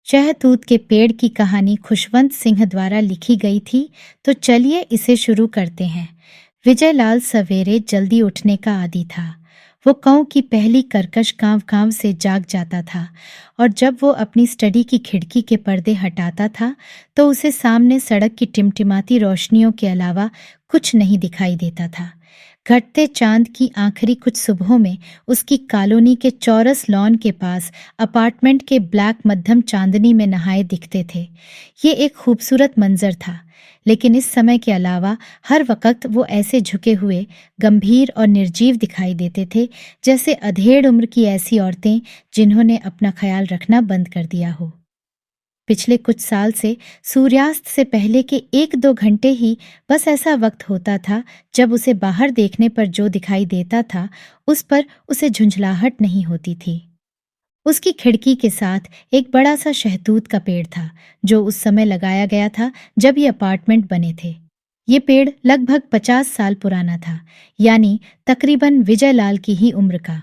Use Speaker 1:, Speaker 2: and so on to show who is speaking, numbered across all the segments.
Speaker 1: शहतूत के पेड़ की कहानी खुशवंत सिंह द्वारा लिखी गई थी, तो चलिए इसे शुरू करते हैं। विजयलाल सवेरे जल्दी उठने का आदी था। वो काऊ की पहली कर्कश कांव कांव से जाग जाता था और जब वो अपनी स्टडी की खिड़की के पर्दे हटाता था तो उसे सामने सड़क की टिमटिमाती रोशनियों के अलावा कुछ नहीं दिखाई देता था। घटते चांद की आखिरी कुछ सुबहों में उसकी कॉलोनी के चौरस लॉन के पास अपार्टमेंट के ब्लैक मध्यम चांदनी में नहाए दिखते थे। ये एक खूबसूरत मंजर था, लेकिन इस समय के अलावा हर वक्त वो ऐसे झुके हुए, गंभीर और निर्जीव दिखाई देते थे जैसे अधेड़ उम्र की ऐसी औरतें जिन्होंने अपना ख्याल रखना बंद कर दिया हो। पिछले कुछ साल से सूर्यास्त से पहले के 1-2 घंटे ही बस ऐसा वक्त होता था जब उसे बाहर देखने पर जो दिखाई देता था उस पर उसे झुंझलाहट नहीं होती थी। उसकी खिड़की के साथ एक बड़ा सा शहतूत का पेड़ था जो उस समय लगाया गया था जब ये अपार्टमेंट बने थे। ये पेड़ लगभग 50 साल पुराना था, यानी तकरीबन विजयलाल की ही उम्र का।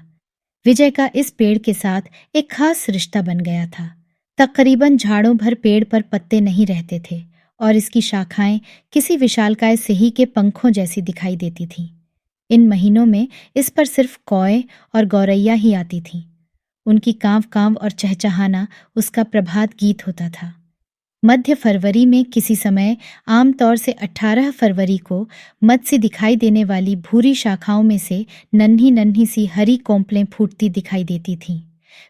Speaker 1: विजय का इस पेड़ के साथ एक खास रिश्ता बन गया था। तकरीबन झाड़ों भर पेड़ पर पत्ते नहीं रहते थे और इसकी शाखाएं किसी विशालकाय सिंह के पंखों जैसी दिखाई देती थीं। इन महीनों में इस पर सिर्फ कौए और गौरैया ही आती थीं। उनकी कांव कांव और चहचहाना उसका प्रभात गीत होता था। मध्य फरवरी में किसी समय, आमतौर से 18 फरवरी को, मद सी दिखाई देने वाली भूरी शाखाओं में से नन्ही नन्ही सी हरी कोंपलें फूटती दिखाई देती थीं।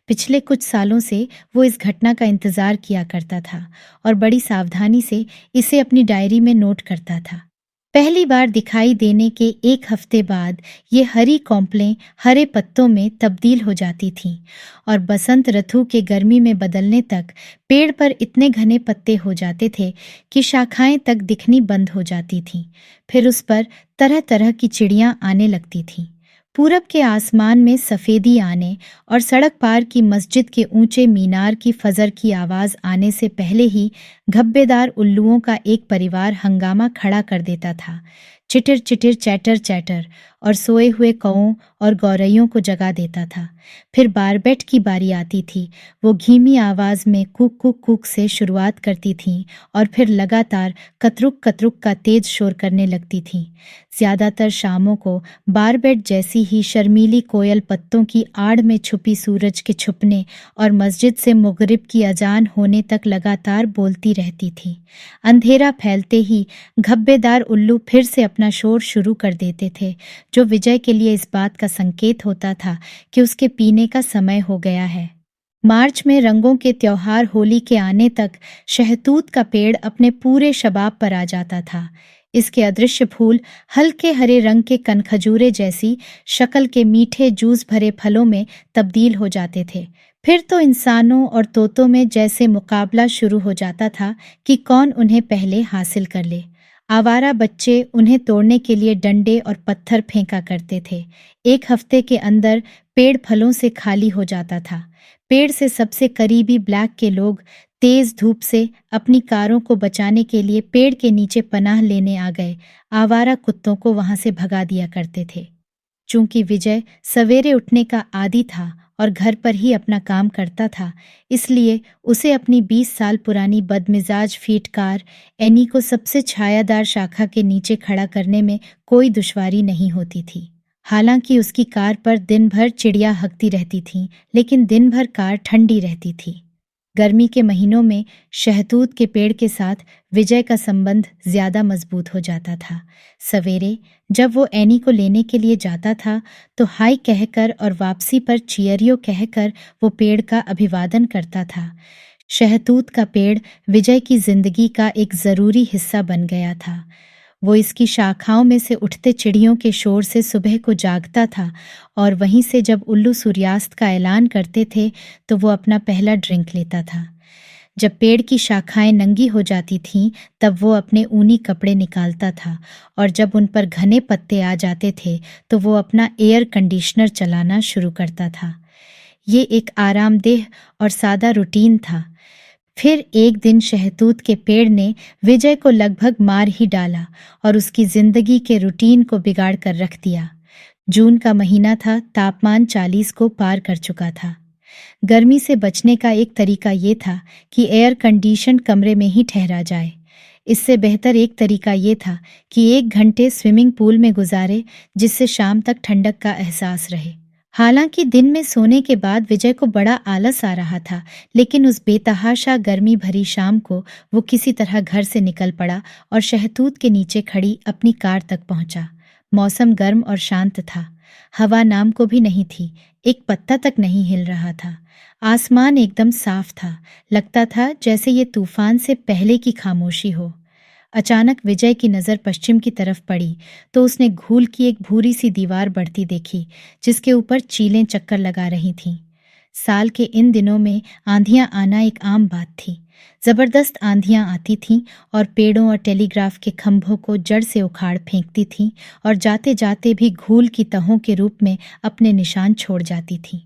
Speaker 1: पिछले कुछ सालों से वो इस घटना का इंतजार किया करता था और बड़ी सावधानी से इसे अपनी डायरी में नोट करता था। पहली बार दिखाई देने के 1 हफ्ते बाद ये हरी कोंपलें हरे पत्तों में तब्दील हो जाती थीं और बसंत ऋतु के गर्मी में बदलने तक पेड़ पर इतने घने पत्ते हो जाते थे कि शाखाएं तक दिखनी बंद हो जाती थीं। फिर उस पर तरह तरह की चिड़ियां आने लगती थीं। पूरब के आसमान में सफ़ेदी आने और सड़क पार की मस्जिद के ऊंचे मीनार की फजर की आवाज़ आने से पहले ही धब्बेदार उल्लुओं का एक परिवार हंगामा खड़ा कर देता था। चिटिर चिटिर चैटर चैटर और सोए हुए कौओं और गौरैयों को जगा देता था। फिर बारबेट की बारी आती थी। वो धीमी आवाज़ में कुक कुक कुक से शुरुआत करती थीं और फिर लगातार कतरुक कतरुक का तेज शोर करने लगती थीं। ज़्यादातर शामों को बारबेट जैसी ही शर्मीली कोयल पत्तों की आड़ में छुपी सूरज के छुपने और मस्जिद से मगरिब की अजान होने तक लगातार बोलती रहती थी। अंधेरा फैलते ही धब्बेदार उल्लू फिर से अपना शोर शुरू कर देते थे, जो विजय के लिए इस बात का संकेत होता था कि उसके पीने का समय हो गया है। मार्च में रंगों के त्योहार होली के आने तक शहतूत का पेड़ अपने पूरे शबाब पर आ जाता था। इसके अदृश्य फूल हल्के हरे रंग के कनखजूरे जैसी शक्ल के मीठे जूस भरे फलों में तब्दील हो जाते थे। फिर तो इंसानों और तोतों में जैसे मुकाबला शुरू हो जाता था कि कौन उन्हें पहले हासिल कर ले। आवारा बच्चे उन्हें तोड़ने के लिए डंडे और पत्थर फेंका करते थे। 1 हफ्ते के अंदर पेड़ फलों से खाली हो जाता था। पेड़ से सबसे करीबी ब्लैक के लोग तेज धूप से अपनी कारों को बचाने के लिए पेड़ के नीचे पनाह लेने आ गए आवारा कुत्तों को वहां से भगा दिया करते थे। चूंकि विजय सवेरे उठने का आदी था और घर पर ही अपना काम करता था, इसलिए उसे अपनी 20 साल पुरानी बदमिजाज फीट कार एनी को सबसे छायादार शाखा के नीचे खड़ा करने में कोई दुश्वारी नहीं होती थी। हालांकि उसकी कार पर दिन भर चिड़िया हगती रहती थीं, लेकिन दिन भर कार ठंडी रहती थी। गर्मी के महीनों में शहतूत के पेड़ के साथ विजय का संबंध ज्यादा मजबूत हो जाता था। सवेरे जब वो एनी को लेने के लिए जाता था तो हाय कहकर और वापसी पर चियरियो कहकर वो पेड़ का अभिवादन करता था। शहतूत का पेड़ विजय की जिंदगी का एक जरूरी हिस्सा बन गया था। वो इसकी शाखाओं में से उठते चिड़ियों के शोर से सुबह को जागता था और वहीं से जब उल्लू सूर्यास्त का ऐलान करते थे तो वो अपना पहला ड्रिंक लेता था। जब पेड़ की शाखाएं नंगी हो जाती थीं तब वो अपने ऊनी कपड़े निकालता था और जब उन पर घने पत्ते आ जाते थे तो वो अपना एयर कंडीशनर चलाना शुरू करता था। ये एक आरामदेह और सादा रूटीन था। फिर एक दिन शहतूत के पेड़ ने विजय को लगभग मार ही डाला और उसकी जिंदगी के रूटीन को बिगाड़ कर रख दिया। जून का महीना था, तापमान 40 को पार कर चुका था। गर्मी से बचने का एक तरीका ये था कि एयर कंडीशन कमरे में ही ठहरा जाए। इससे बेहतर एक तरीका ये था कि 1 घंटे स्विमिंग पूल में गुजारे, जिससे शाम तक ठंडक का एहसास रहे। हालांकि दिन में सोने के बाद विजय को बड़ा आलस आ रहा था, लेकिन उस बेतहाशा गर्मी भरी शाम को वो किसी तरह घर से निकल पड़ा और शहतूत के नीचे खड़ी अपनी कार तक पहुंचा। मौसम गर्म और शांत था। हवा नाम को भी नहीं थी, एक पत्ता तक नहीं हिल रहा था। आसमान एकदम साफ था, लगता था जैसे ये तूफान से पहले की खामोशी हो। अचानक विजय की नज़र पश्चिम की तरफ पड़ी तो उसने घूल की एक भूरी सी दीवार बढ़ती देखी, जिसके ऊपर चीलें चक्कर लगा रही थीं। साल के इन दिनों में आंधियां आना एक आम बात थी। जबरदस्त आंधियां आती थीं और पेड़ों और टेलीग्राफ के खंभों को जड़ से उखाड़ फेंकती थीं और जाते जाते भी घूल की तहों के रूप में अपने निशान छोड़ जाती थीं।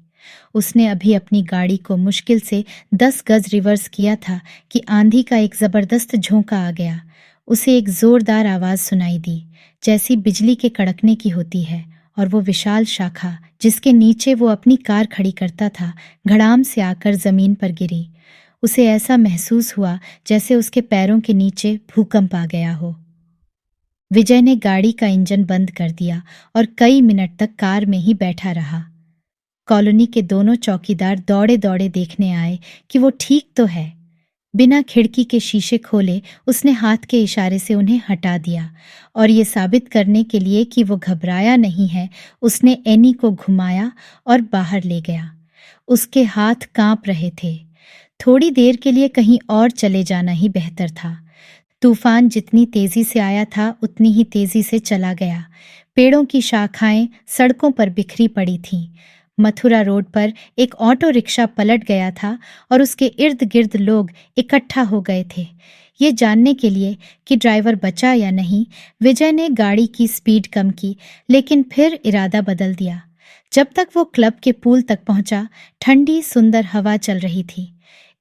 Speaker 1: उसने अभी अपनी गाड़ी को मुश्किल से 10 गज रिवर्स किया था कि आंधी का एक जबरदस्त झोंका आ गया। उसे एक जोरदार आवाज सुनाई दी, जैसी बिजली के कड़कने की होती है, और वो विशाल शाखा जिसके नीचे वो अपनी कार खड़ी करता था, धड़ाम से आकर जमीन पर गिरी। उसे ऐसा महसूस हुआ जैसे उसके पैरों के नीचे भूकंप आ गया हो। विजय ने गाड़ी का इंजन बंद कर दिया और कई मिनट तक कार में ही बैठा रहा। कॉलोनी के दोनों चौकीदार दौड़े दौड़े देखने आए कि वो ठीक तो है। बिना खिड़की के शीशे खोले उसने हाथ के इशारे से उन्हें हटा दिया, और ये साबित करने के लिए कि वो घबराया नहीं है, उसने एनी को घुमाया और बाहर ले गया। उसके हाथ कांप रहे थे। थोड़ी देर के लिए कहीं और चले जाना ही बेहतर था। तूफान जितनी तेजी से आया था उतनी ही तेजी से चला गया। पेड़ों की शाखाएं सड़कों पर बिखरी पड़ी थीं। मथुरा रोड पर एक ऑटो रिक्शा पलट गया था और उसके इर्द गिर्द लोग इकट्ठा हो गए थे। ये जानने के लिए कि ड्राइवर बचा या नहीं, विजय ने गाड़ी की स्पीड कम की, लेकिन फिर इरादा बदल दिया। जब तक वो क्लब के पूल तक पहुंचा, ठंडी सुंदर हवा चल रही थी।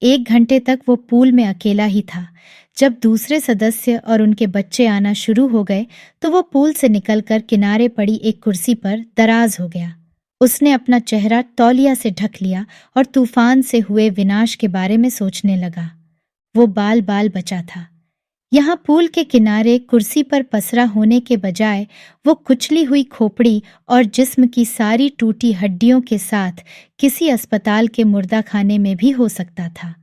Speaker 1: 1 घंटे तक वो पूल में अकेला ही था। जब दूसरे सदस्य और उनके बच्चे आना शुरू हो गए तो वो पूल से निकलकर किनारे पड़ी एक कुर्सी पर दराज हो गया। उसने अपना चेहरा तौलिया से ढक लिया और तूफान से हुए विनाश के बारे में सोचने लगा। वो बाल बाल बचा था। यहाँ पूल के किनारे कुर्सी पर पसरा होने के बजाय वो कुचली हुई खोपड़ी और जिस्म की सारी टूटी हड्डियों के साथ किसी अस्पताल के मुर्दाखाने में भी हो सकता था।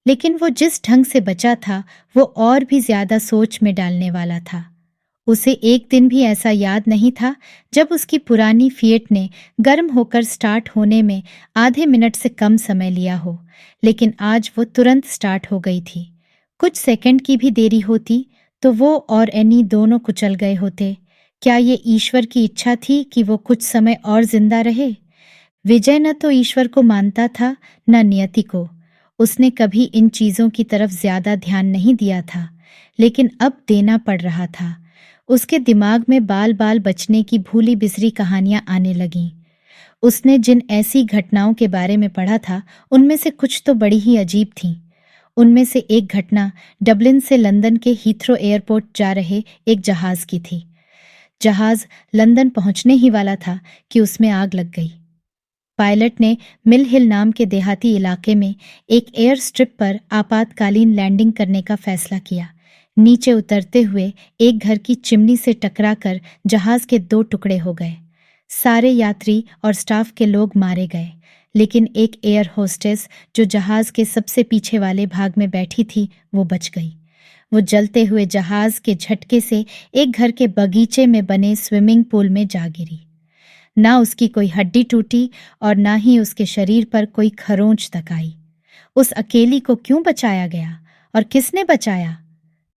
Speaker 1: लेकिन वो जिस ढंग से बचा था वो और भी ज्यादा सोच में डालने वाला था। उसे एक दिन भी ऐसा याद नहीं था जब उसकी पुरानी फिएट ने गर्म होकर स्टार्ट होने में आधे मिनट से कम समय लिया हो, लेकिन आज वो तुरंत स्टार्ट हो गई थी। कुछ सेकंड की भी देरी होती तो वो और एनी दोनों कुचल गए होते। क्या ये ईश्वर की इच्छा थी कि वो कुछ समय और जिंदा रहे? विजय न तो ईश्वर को मानता था न नियति को। उसने कभी इन चीजों की तरफ ज्यादा ध्यान नहीं दिया था, लेकिन अब देना पड़ रहा था। उसके दिमाग में बाल बाल बचने की भूली बिसरी कहानियां आने लगीं। उसने जिन ऐसी घटनाओं के बारे में पढ़ा था उनमें से कुछ तो बड़ी ही अजीब थीं। उनमें से एक घटना डबलिन से लंदन के हीथ्रो एयरपोर्ट जा रहे एक जहाज की थी। जहाज लंदन पहुंचने ही वाला था कि उसमें आग लग गई। पायलट ने मिल हिल नाम के देहाती इलाके में एक एयर स्ट्रिप पर आपातकालीन लैंडिंग करने का फैसला किया। नीचे उतरते हुए एक घर की चिमनी से टकराकर जहाज के 2 टुकड़े हो गए। सारे यात्री और स्टाफ के लोग मारे गए, लेकिन एक एयर होस्टेस जो जहाज के सबसे पीछे वाले भाग में बैठी थी वो बच गई। वो जलते हुए जहाज के झटके से एक घर के बगीचे में बने स्विमिंग पूल में जा गिरी। ना उसकी कोई हड्डी टूटी और ना ही उसके शरीर पर कोई खरोंच तक आई। उस अकेली को क्यों बचाया गया और किसने बचाया?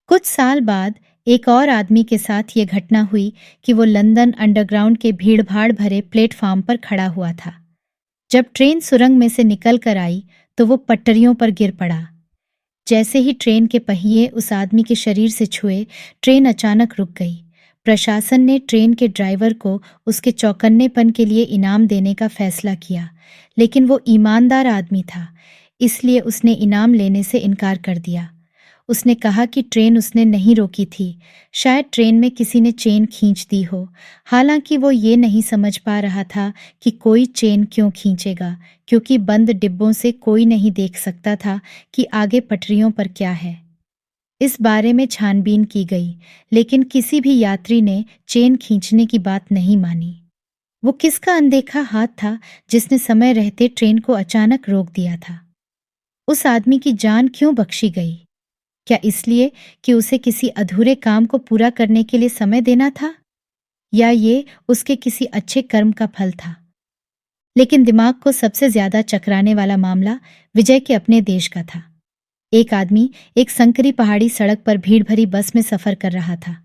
Speaker 1: कुछ साल बाद एक और आदमी के साथ ये घटना हुई कि वो लंदन अंडरग्राउंड के भीड़भाड़ भरे प्लेटफॉर्म पर खड़ा हुआ था। जब ट्रेन सुरंग में से निकल कर आई तो वो पटरियों पर गिर पड़ा। जैसे ही ट्रेन के पहिए उस आदमी के शरीर से छुए, ट्रेन अचानक रुक गई। प्रशासन ने ट्रेन के ड्राइवर को उसके चौकन्नेपन के लिए इनाम देने का फैसला किया, लेकिन वो ईमानदार आदमी था, इसलिए उसने इनाम लेने से इनकार कर दिया। उसने कहा कि ट्रेन उसने नहीं रोकी थी। शायद ट्रेन में किसी ने चेन खींच दी हो। हालांकि वो ये नहीं समझ पा रहा था कि कोई चेन क्यों खींचेगा, क्योंकि बंद डिब्बों से कोई नहीं देख सकता था कि आगे पटरियों पर क्या है। इस बारे में छानबीन की गई, लेकिन किसी भी यात्री ने चेन खींचने की बात नहीं मानी। वो किसका अनदेखा हाथ था जिसने समय रहते ट्रेन को अचानक रोक दिया था? उस आदमी की जान क्यों बख्शी गई? क्या इसलिए कि उसे किसी अधूरे काम को पूरा करने के लिए समय देना था, या ये उसके किसी अच्छे कर्म का फल था? लेकिन दिमाग को सबसे ज्यादा चकराने वाला मामला विजय के अपने देश का था। एक आदमी एक संकरी पहाड़ी सड़क पर भीड़ भरी बस में सफर कर रहा था।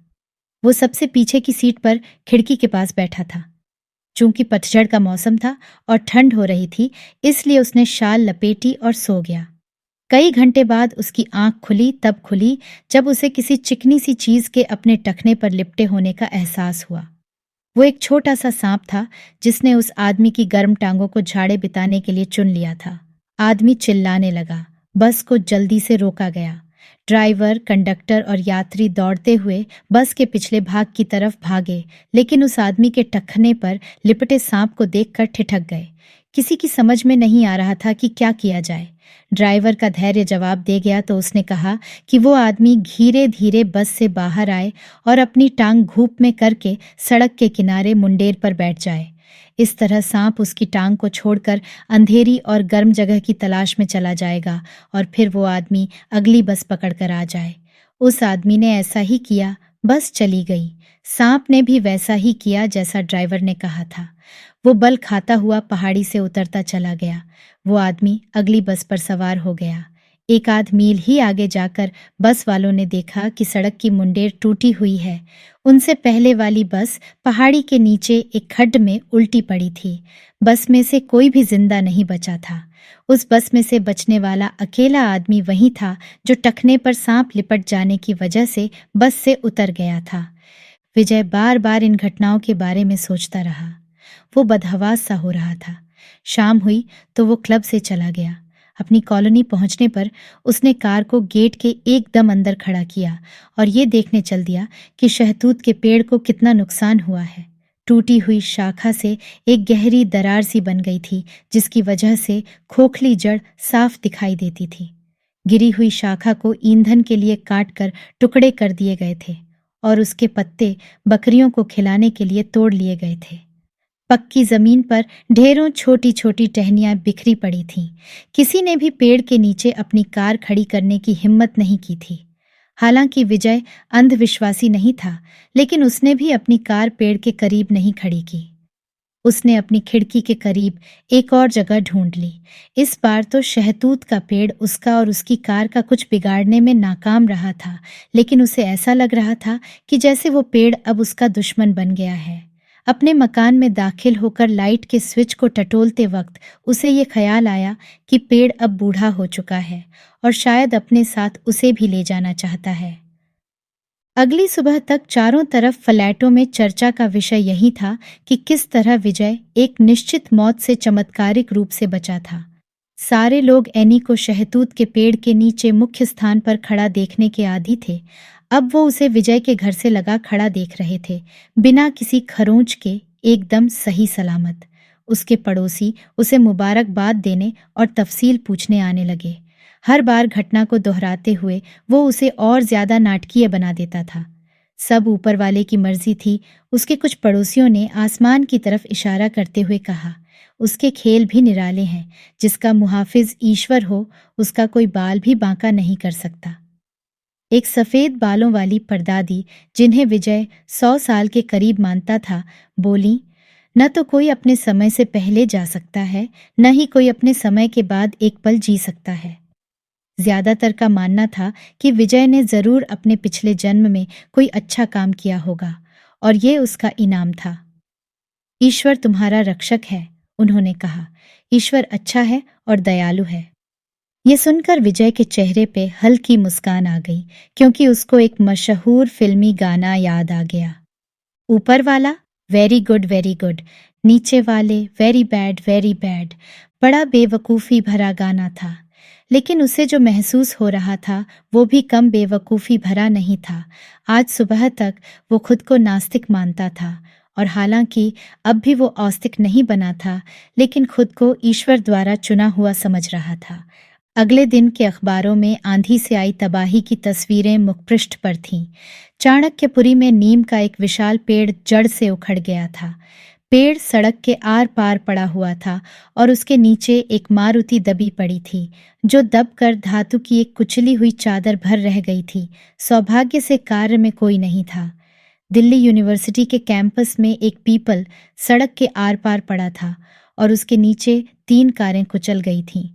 Speaker 1: वो सबसे पीछे की सीट पर खिड़की के पास बैठा था। चूंकि पतझड़ का मौसम था और ठंड हो रही थी, इसलिए उसने शाल लपेटी और सो गया। कई घंटे बाद उसकी आंख खुली, तब खुली जब उसे किसी चिकनी सी चीज के अपने टखने पर लिपटे होने का एहसास हुआ। वो एक छोटा सा सांप था जिसने उस आदमी की गर्म टांगों को झाड़े बिताने के लिए चुन लिया था। आदमी चिल्लाने लगा। बस को जल्दी से रोका गया। ड्राइवर, कंडक्टर और यात्री दौड़ते हुए बस के पिछले भाग की तरफ भागे, लेकिन उस आदमी के टखने पर लिपटे सांप को देखकर ठिठक गए। किसी की समझ में नहीं आ रहा था कि क्या किया जाए। ड्राइवर का धैर्य जवाब दे गया तो उसने कहा कि वो आदमी धीरे धीरे बस से बाहर आए और अपनी टांग घूप में करके सड़क के किनारे मुंडेर पर बैठ जाए। इस तरह सांप उसकी टांग को छोड़कर अंधेरी और गर्म जगह की तलाश में चला जाएगा और फिर वो आदमी अगली बस पकड़कर आ जाए। उस आदमी ने ऐसा ही किया। बस चली गई। सांप ने भी वैसा ही किया जैसा ड्राइवर ने कहा था। वो बल खाता हुआ पहाड़ी से उतरता चला गया। वो आदमी अगली बस पर सवार हो गया। एक आध मील ही आगे जाकर बस वालों ने देखा कि सड़क की मुंडेर टूटी हुई है। उनसे पहले वाली बस पहाड़ी के नीचे एक खड्ड में उल्टी पड़ी थी। बस में से कोई भी जिंदा नहीं बचा था। उस बस में से बचने वाला अकेला आदमी वही था जो टखने पर सांप लिपट जाने की वजह से बस से उतर गया था। विजय बार बार इन घटनाओं के बारे में सोचता रहा। वो बदहवास सा हो रहा था। शाम हुई तो वो क्लब से चला गया। अपनी कॉलोनी पहुंचने पर उसने कार को गेट के एकदम अंदर खड़ा किया और ये देखने चल दिया कि शहतूत के पेड़ को कितना नुकसान हुआ है। टूटी हुई शाखा से एक गहरी दरार सी बन गई थी, जिसकी वजह से खोखली जड़ साफ दिखाई देती थी। गिरी हुई शाखा को ईंधन के लिए काट कर टुकड़े कर दिए गए थे और उसके पत्ते बकरियों को खिलाने के लिए तोड़ लिए गए थे। पक्की जमीन पर ढेरों छोटी छोटी टहनियां बिखरी पड़ी थीं। किसी ने भी पेड़ के नीचे अपनी कार खड़ी करने की हिम्मत नहीं की थी। हालांकि विजय अंधविश्वासी नहीं था, लेकिन उसने भी अपनी कार पेड़ के करीब नहीं खड़ी की। उसने अपनी खिड़की के करीब एक और जगह ढूंढ ली। इस बार तो शहतूत का पेड़ उसका और उसकी कार का कुछ बिगाड़ने में नाकाम रहा था, लेकिन उसे ऐसा लग रहा था कि जैसे वो पेड़ अब उसका दुश्मन बन गया है। अपने मकान में दाखिल होकर लाइट के स्विच को टटोलते वक्त उसे ये ख्याल आया कि पेड़ अब बूढ़ा हो चुका है और शायद अपने साथ उसे भी ले जाना चाहता है। अगली सुबह तक चारों तरफ फ्लैटों में चर्चा का विषय यही था कि किस तरह विजय एक निश्चित मौत से चमत्कारिक रूप से बचा था। सारे लोग एनी को शहतूत के पेड़ के नीचे मुख्य स्थान पर खड़ा देखने के आदी थे। अब वो उसे विजय के घर से लगा खड़ा देख रहे थे, बिना किसी खरोंच के, एकदम सही सलामत। उसके पड़ोसी उसे मुबारकबाद देने और तफसील पूछने आने लगे। हर बार घटना को दोहराते हुए वो उसे और ज्यादा नाटकीय बना देता था। सब ऊपर वाले की मर्जी थी। उसके कुछ पड़ोसियों ने आसमान की तरफ इशारा करते हुए कहा, उसके खेल भी निराले हैं। जिसका मुहाफिज ईश्वर हो, उसका कोई बाल भी बांका नहीं कर सकता। एक सफेद बालों वाली परदादी, जिन्हें विजय 100 साल के करीब मानता था, बोली, न तो कोई अपने समय से पहले जा सकता है, न ही कोई अपने समय के बाद एक पल जी सकता है। ज्यादातर का मानना था कि विजय ने जरूर अपने पिछले जन्म में कोई अच्छा काम किया होगा और ये उसका इनाम था। ईश्वर तुम्हारा रक्षक है, उन्होंने कहा। ईश्वर अच्छा है और दयालु है। ये सुनकर विजय के चेहरे पे हल्की मुस्कान आ गई, क्योंकि उसको एक मशहूर फिल्मी गाना याद आ गया। ऊपर वाला वेरी गुड वेरी गुड, नीचे वाले वेरी बैड वेरी बैड। बड़ा बेवकूफ़ी भरा गाना था, लेकिन उसे जो महसूस हो रहा था वो भी कम बेवकूफ़ी भरा नहीं था। आज सुबह तक वो खुद को नास्तिक मानता था और हालांकि अब भी वो आस्तिक नहीं बना था, लेकिन खुद को ईश्वर द्वारा चुना हुआ समझ रहा था। अगले दिन के अखबारों में आंधी से आई तबाही की तस्वीरें मुखपृष्ठ पर थीं। चाणक्यपुरी में नीम का एक विशाल पेड़ जड़ से उखड़ गया था। पेड़ सड़क के आर पार पड़ा हुआ था और उसके नीचे एक मारुति दबी पड़ी थी, जो दबकर धातु की एक कुचली हुई चादर भर रह गई थी। सौभाग्य से कार्य में कोई नहीं था। दिल्ली यूनिवर्सिटी के कैंपस में एक पीपल सड़क के आर पार पड़ा था और उसके नीचे 3 कारें कुचल गई थीं।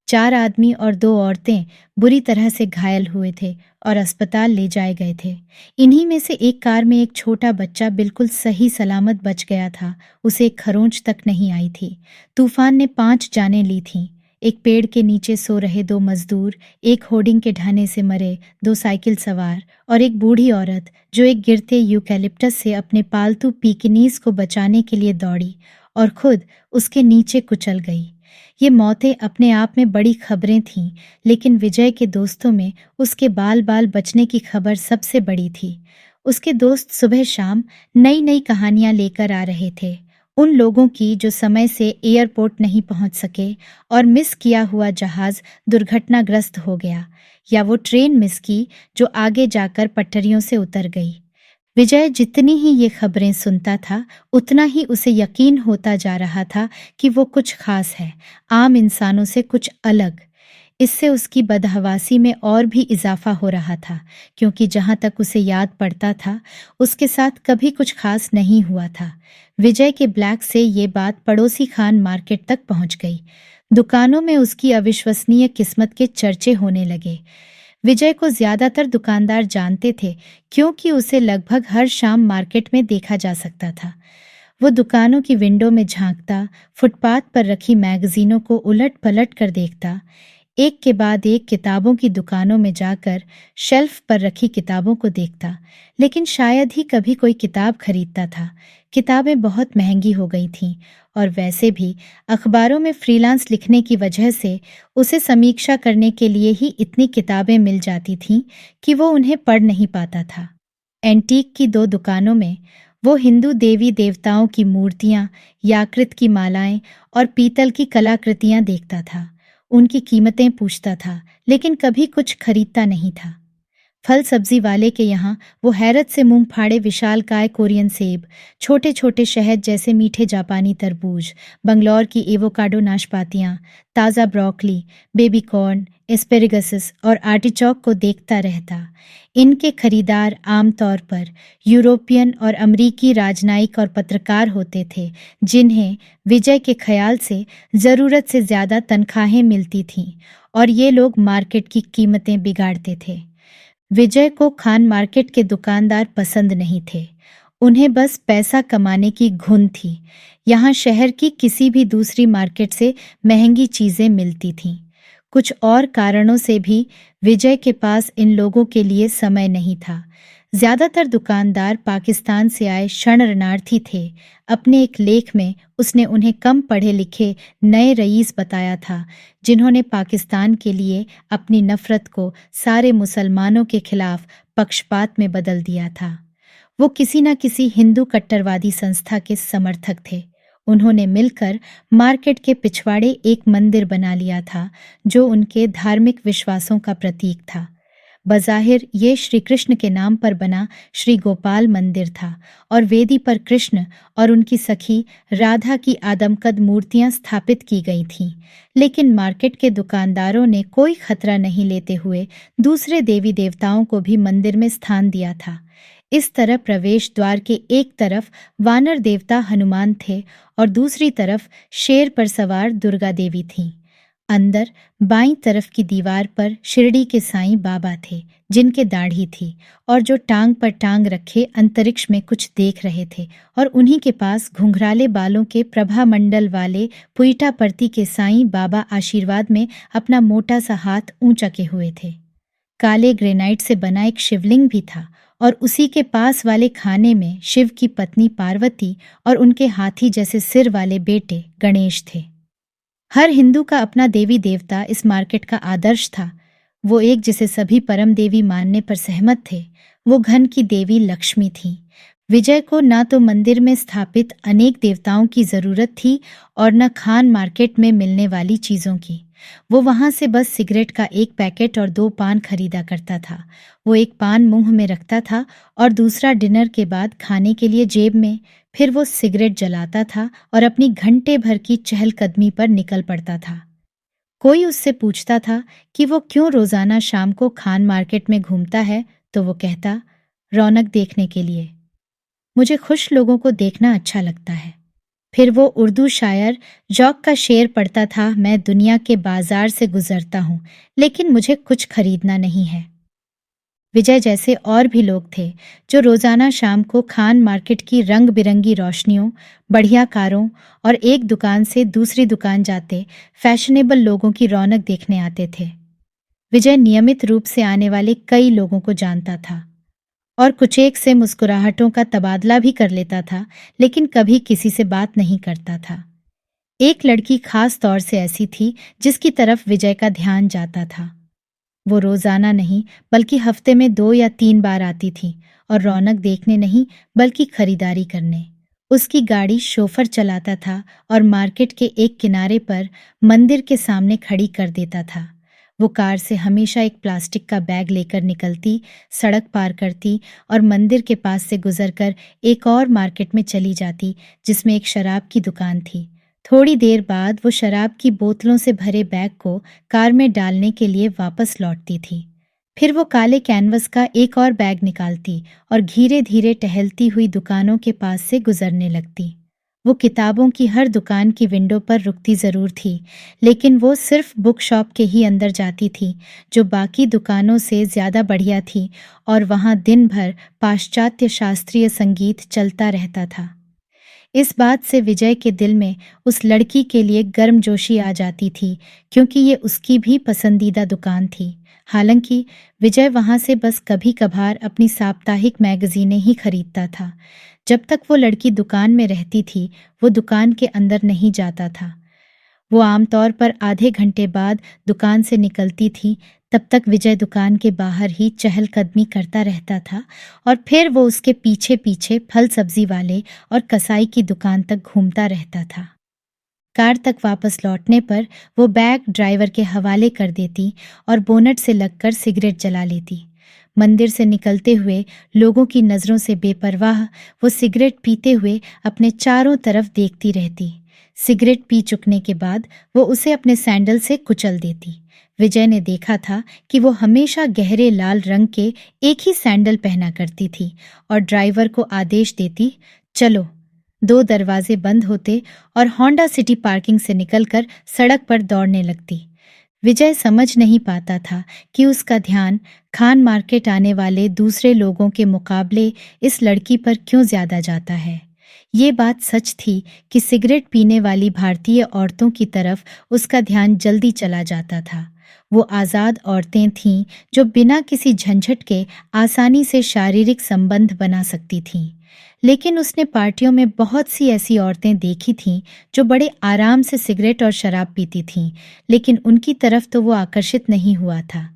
Speaker 1: 4 आदमी और 2 औरतें बुरी तरह से घायल हुए थे और अस्पताल ले जाए गए थे। इन्हीं में से एक कार में एक छोटा बच्चा बिल्कुल सही सलामत बच गया था। उसे एक खरोंच तक नहीं आई थी। तूफान ने 5 जानें ली थीं। एक पेड़ के नीचे सो रहे 2 मजदूर, एक होर्डिंग के ढहने से मरे 2 साइकिल सवार और एक बूढ़ी औरत जो एक गिरते यूकैलिप्टस से अपने पालतू पीकिनीज को बचाने के लिए दौड़ी और खुद उसके नीचे कुचल गई। ये मौतें अपने आप में बड़ी खबरें थीं, लेकिन विजय के दोस्तों में उसके बाल बाल बचने की खबर सबसे बड़ी थी। उसके दोस्त सुबह शाम नई नई कहानियां लेकर आ रहे थे। उन लोगों की जो समय से एयरपोर्ट नहीं पहुंच सके और मिस किया हुआ जहाज दुर्घटनाग्रस्त हो गया, या वो ट्रेन मिस की जो आगे जाकर पटरियों से उतर गई। विजय जितनी ही ये खबरें सुनता था, उतना ही उसे यकीन होता जा रहा था कि वो कुछ खास है, आम इंसानों से कुछ अलग। इससे उसकी बदहवासी में और भी इजाफा हो रहा था, क्योंकि जहाँ तक उसे याद पड़ता था, उसके साथ कभी कुछ खास नहीं हुआ था। विजय के ब्लैक से ये बात पड़ोसी खान मार्केट तक पहुँच गई। दुकानों में उसकी अविश्वसनीय किस्मत के चर्चे होने लगे। विजय को ज्यादातर दुकानदार जानते थे, क्योंकि उसे लगभग हर शाम मार्केट में देखा जा सकता था। वो दुकानों की विंडो में झांकता, फुटपाथ पर रखी मैगजीनों को उलट पलट कर देखता, एक के बाद एक किताबों की दुकानों में जाकर शेल्फ पर रखी किताबों को देखता, लेकिन शायद ही कभी कोई किताब खरीदता था। किताबें बहुत महंगी हो गई थीं और वैसे भी अखबारों में फ्रीलांस लिखने की वजह से उसे समीक्षा करने के लिए ही इतनी किताबें मिल जाती थीं कि वो उन्हें पढ़ नहीं पाता था। एंटीक की 2 दुकानों में वो हिंदू देवी देवताओं की मूर्तियां, याकृत की मालाएं और पीतल की कलाकृतियां देखता था। उनकी कीमतें पूछता था, लेकिन कभी कुछ खरीदता नहीं था। फल सब्जी वाले के यहाँ वो हैरत से मुंह फाड़े विशालकाय कोरियन सेब, छोटे छोटे शहद जैसे मीठे जापानी तरबूज, बंगलौर की एवोकाडो नाशपातियाँ, ताज़ा ब्रोकली, बेबी कॉर्न, एस्पेरेगस और आर्टिचोक को देखता रहता। इनके खरीदार आमतौर पर यूरोपियन और अमरीकी राजनयिक और पत्रकार होते थे, जिन्हें विजय के ख्याल से ज़रूरत से ज़्यादा तनख्वाहें मिलती थीं, और ये लोग मार्केट की कीमतें बिगाड़ते थे। विजय को खान मार्केट के दुकानदार पसंद नहीं थे। उन्हें बस पैसा कमाने की घुन थी। यहाँ शहर की किसी भी दूसरी मार्केट से महंगी चीज़ें मिलती थीं। कुछ और कारणों से भी विजय के पास इन लोगों के लिए समय नहीं था। ज़्यादातर दुकानदार पाकिस्तान से आए शरणार्थी थे। अपने एक लेख में उसने उन्हें कम पढ़े लिखे नए रईस बताया था, जिन्होंने पाकिस्तान के लिए अपनी नफरत को सारे मुसलमानों के खिलाफ पक्षपात में बदल दिया था। वो किसी न किसी हिंदू कट्टरवादी संस्था के समर्थक थे। उन्होंने मिलकर मार्केट के पिछवाड़े एक मंदिर बना लिया था, जो उनके धार्मिक विश्वासों का प्रतीक था। बज़ाहिर ये श्री कृष्ण के नाम पर बना श्री गोपाल मंदिर था और वेदी पर कृष्ण और उनकी सखी राधा की आदमकद मूर्तियां स्थापित की गई थीं। लेकिन मार्केट के दुकानदारों ने कोई खतरा नहीं लेते हुए दूसरे देवी देवताओं को भी मंदिर में स्थान दिया था। इस तरह प्रवेश द्वार के एक तरफ वानर देवता हनुमान थे और दूसरी तरफ शेर पर सवार दुर्गा देवी थीं। अंदर बाईं तरफ की दीवार पर शिरडी के साईं बाबा थे, जिनके दाढ़ी थी और जो टांग पर टांग रखे अंतरिक्ष में कुछ देख रहे थे, और उन्हीं के पास घुंघराले बालों के प्रभा मंडल वाले पुईटापर्ती के साईं बाबा आशीर्वाद में अपना मोटा सा हाथ ऊंचा के हुए थे। काले ग्रेनाइट से बना एक शिवलिंग भी था और उसी के पास वाले खाने में शिव की पत्नी पार्वती और उनके हाथी जैसे सिर वाले बेटे गणेश थे। हर हिंदू का अपना देवी देवता इस मार्केट का आदर्श था। वो एक जिसे सभी परम देवी मानने पर सहमत थे। वो घन की देवी लक्ष्मी थी। विजय को ना तो मंदिर में स्थापित अनेक देवताओं की जरूरत थी और न खान मार्केट में मिलने वाली चीजों की। वो वहां से बस सिगरेट का एक पैकेट और 2 पान खरीदा करता था। वो एक पान मुंह में रखता था और दूसरा डिनर के बाद खाने के लिए जेब में। फिर वो सिगरेट जलाता था और अपनी घंटे भर की चहलकदमी पर निकल पड़ता था। कोई उससे पूछता था कि वो क्यों रोजाना शाम को खान मार्केट में घूमता है, तो वो कहता, रौनक देखने के लिए। मुझे खुश लोगों को देखना अच्छा लगता है। फिर वो उर्दू शायर जौक का शेर पढ़ता था, मैं दुनिया के बाजार से गुजरता हूँ, लेकिन मुझे कुछ खरीदना नहीं है। विजय जैसे और भी लोग थे जो रोजाना शाम को खान मार्केट की रंग बिरंगी रोशनियों, बढ़िया कारों और एक दुकान से दूसरी दुकान जाते फैशनेबल लोगों की रौनक देखने आते थे। विजय नियमित रूप से आने वाले कई लोगों को जानता था और कुछ एक से मुस्कुराहटों का तबादला भी कर लेता था, लेकिन कभी किसी से बात नहीं करता था। एक लड़की खास तौर से ऐसी थी जिसकी तरफ विजय का ध्यान जाता था। वो रोजाना नहीं बल्कि हफ्ते में 2 या 3 बार आती थी और रौनक देखने नहीं बल्कि खरीदारी करने। उसकी गाड़ी शोफर चलाता था और मार्केट के एक किनारे पर मंदिर के सामने खड़ी कर देता था। वो कार से हमेशा एक प्लास्टिक का बैग लेकर निकलती, सड़क पार करती और मंदिर के पास से गुजरकर एक और मार्केट में चली जाती जिसमें एक शराब की दुकान थी। थोड़ी देर बाद वो शराब की बोतलों से भरे बैग को कार में डालने के लिए वापस लौटती थी। फिर वो काले कैनवस का एक और बैग निकालती और धीरे धीरे टहलती हुई दुकानों के पास से गुजरने लगती। वो किताबों की हर दुकान की विंडो पर रुकती जरूर थी, लेकिन वो सिर्फ बुक शॉप के ही अंदर जाती थी, जो बाकी दुकानों से ज्यादा बढ़िया थी, और वहां दिन भर पाश्चात्य शास्त्रीय संगीत चलता रहता था। इस बात से विजय के दिल में उस लड़की के लिए गर्मजोशी आ जाती थी, क्योंकि ये उसकी भी पसंदीदा दुकान थी। हालांकि विजय वहां से बस कभी कभार अपनी साप्ताहिक मैगजीनें ही खरीदता था। जब तक वो लड़की दुकान में रहती थी, वो दुकान के अंदर नहीं जाता था। वो आमतौर पर आधे घंटे बाद दुकान से निकलती थी। तब तक विजय दुकान के बाहर ही चहलकदमी करता रहता था और फिर वो उसके पीछे पीछे फल सब्जी वाले और कसाई की दुकान तक घूमता रहता था। कार तक वापस लौटने पर वो बैग ड्राइवर के हवाले कर देती और बोनट से लगकर सिगरेट जला लेती। मंदिर से निकलते हुए लोगों की नज़रों से बेपरवाह वो सिगरेट पीते हुए अपने चारों तरफ देखती रहती। सिगरेट पी चुकने के बाद वो उसे अपने सैंडल से कुचल देती। विजय ने देखा था कि वो हमेशा गहरे लाल रंग के एक ही सैंडल पहना करती थी और ड्राइवर को आदेश देती, चलो। 2 दरवाजे बंद होते और होंडा सिटी पार्किंग से निकलकर सड़क पर दौड़ने लगती। विजय समझ नहीं पाता था कि उसका ध्यान खान मार्केट आने वाले दूसरे लोगों के मुकाबले इस लड़की पर क्यों ज्यादा जाता है। ये बात सच थी कि सिगरेट पीने वाली भारतीय औरतों की तरफ उसका ध्यान जल्दी चला जाता था। वो आज़ाद औरतें थीं जो बिना किसी झंझट के आसानी से शारीरिक संबंध बना सकती थीं। लेकिन उसने पार्टियों में बहुत सी ऐसी औरतें देखी थीं जो बड़े आराम से सिगरेट और शराब पीती थीं, लेकिन उनकी तरफ तो वो आकर्षित नहीं हुआ था।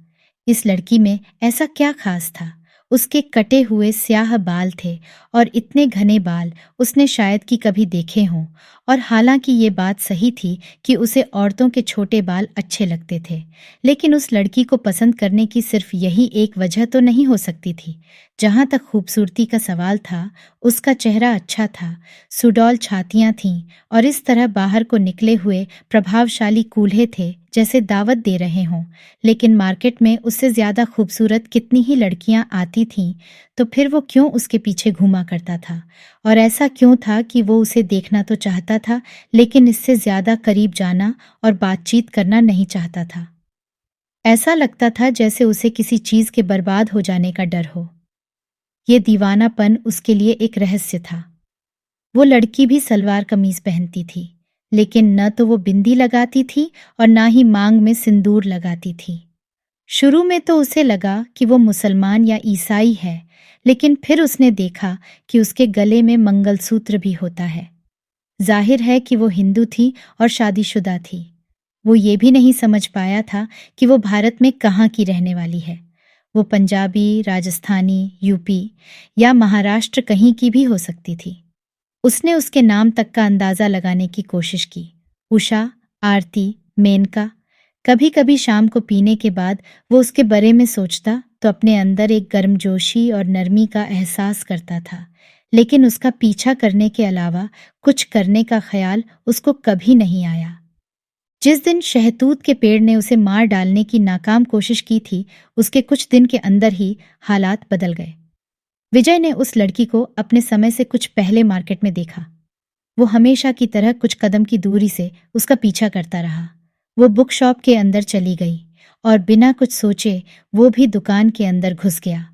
Speaker 1: इस लड़की में ऐसा क्या खास था? उसके कटे हुए स्याह बाल थे और इतने घने बाल उसने शायद कि कभी देखे हों। और हालांकि ये बात सही थी कि उसे औरतों के छोटे बाल अच्छे लगते थे, लेकिन उस लड़की को पसंद करने की सिर्फ यही एक वजह तो नहीं हो सकती थी। जहां तक खूबसूरती का सवाल था, उसका चेहरा अच्छा था, सुडौल छातियां थीं और इस तरह बाहर को निकले हुए प्रभावशाली कूल्हे थे जैसे दावत दे रहे हों। लेकिन मार्केट में उससे ज्यादा खूबसूरत कितनी ही लड़कियां आती थीं, तो फिर वो क्यों उसके पीछे घूमा करता था? और ऐसा क्यों था कि वो उसे देखना तो चाहता था, लेकिन इससे ज्यादा करीब जाना और बातचीत करना नहीं चाहता था? ऐसा लगता था जैसे उसे किसी चीज के बर्बाद हो जाने का डर हो। ये दीवानापन उसके लिए एक रहस्य था। वो लड़की भी सलवार कमीज पहनती थी, लेकिन न तो वो बिंदी लगाती थी और ना ही मांग में सिंदूर लगाती थी। शुरू में तो उसे लगा कि वो मुसलमान या ईसाई है, लेकिन फिर उसने देखा कि उसके गले में मंगलसूत्र भी होता है। जाहिर है कि वो हिंदू थी और शादीशुदा थी। वो ये भी नहीं समझ पाया था कि वो भारत में कहाँ की रहने वाली है। वो पंजाबी, राजस्थानी, यूपी या महाराष्ट्र कहीं की भी हो सकती थी। उसने उसके नाम तक का अंदाज़ा लगाने की कोशिश की। उषा, आरती, मेनका। कभी-कभी शाम को पीने के बाद वो उसके बारे में सोचता तो अपने अंदर एक गर्मजोशी और नरमी का एहसास करता था, लेकिन उसका पीछा करने के अलावा कुछ करने का ख्याल उसको कभी नहीं आया। जिस दिन शहतूत के पेड़ ने उसे मार डालने की नाकाम कोशिश की थी, उसके कुछ दिन के अंदर ही हालात बदल गए। विजय ने उस लड़की को अपने समय से कुछ पहले मार्केट में देखा। वो हमेशा की तरह कुछ कदम की दूरी से उसका पीछा करता रहा। वो बुक शॉप के अंदर चली गई और बिना कुछ सोचे वो भी दुकान के अंदर घुस गया।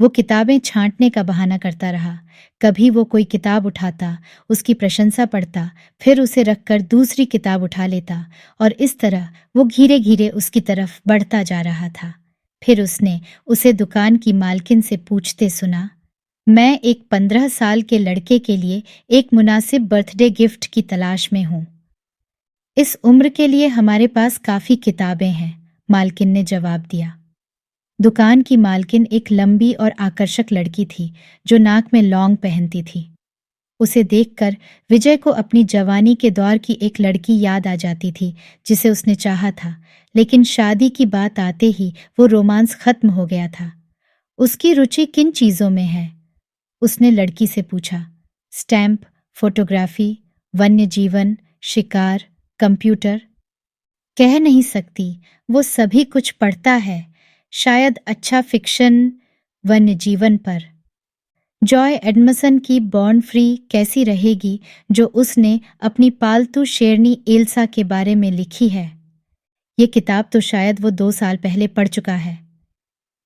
Speaker 1: वो किताबें छांटने का बहाना करता रहा। कभी वो कोई किताब उठाता, उसकी प्रशंसा पढ़ता, फिर उसे रखकर दूसरी किताब उठा लेता और इस तरह वो धीरे धीरे उसकी तरफ बढ़ता जा रहा था। फिर उसने उसे दुकान की मालकिन से पूछते सुना, मैं एक 15 साल के लड़के के लिए एक मुनासिब बर्थडे गिफ्ट की तलाश में हूँ। इस उम्र के लिए हमारे पास काफ़ी किताबें हैं, मालकिन ने जवाब दिया। दुकान की मालकिन एक लंबी और आकर्षक लड़की थी जो नाक में लौंग पहनती थी। उसे देखकर विजय को अपनी जवानी के दौर की एक लड़की याद आ जाती थी जिसे उसने चाहा था, लेकिन शादी की बात आते ही वो रोमांस खत्म हो गया था। उसकी रुचि किन चीज़ों में है? उसने लड़की से पूछा। स्टैम्प, फोटोग्राफी, वन्य जीवन, शिकार, कंप्यूटर। कह नहीं सकती, वो सभी कुछ पढ़ता है, शायद अच्छा फिक्शन वन्य जीवन पर। जॉय एडमसन की बॉर्न फ्री कैसी रहेगी जो उसने अपनी पालतू शेरनी एल्सा के बारे में लिखी है। ये किताब तो शायद वो 2 साल पहले पढ़ चुका है।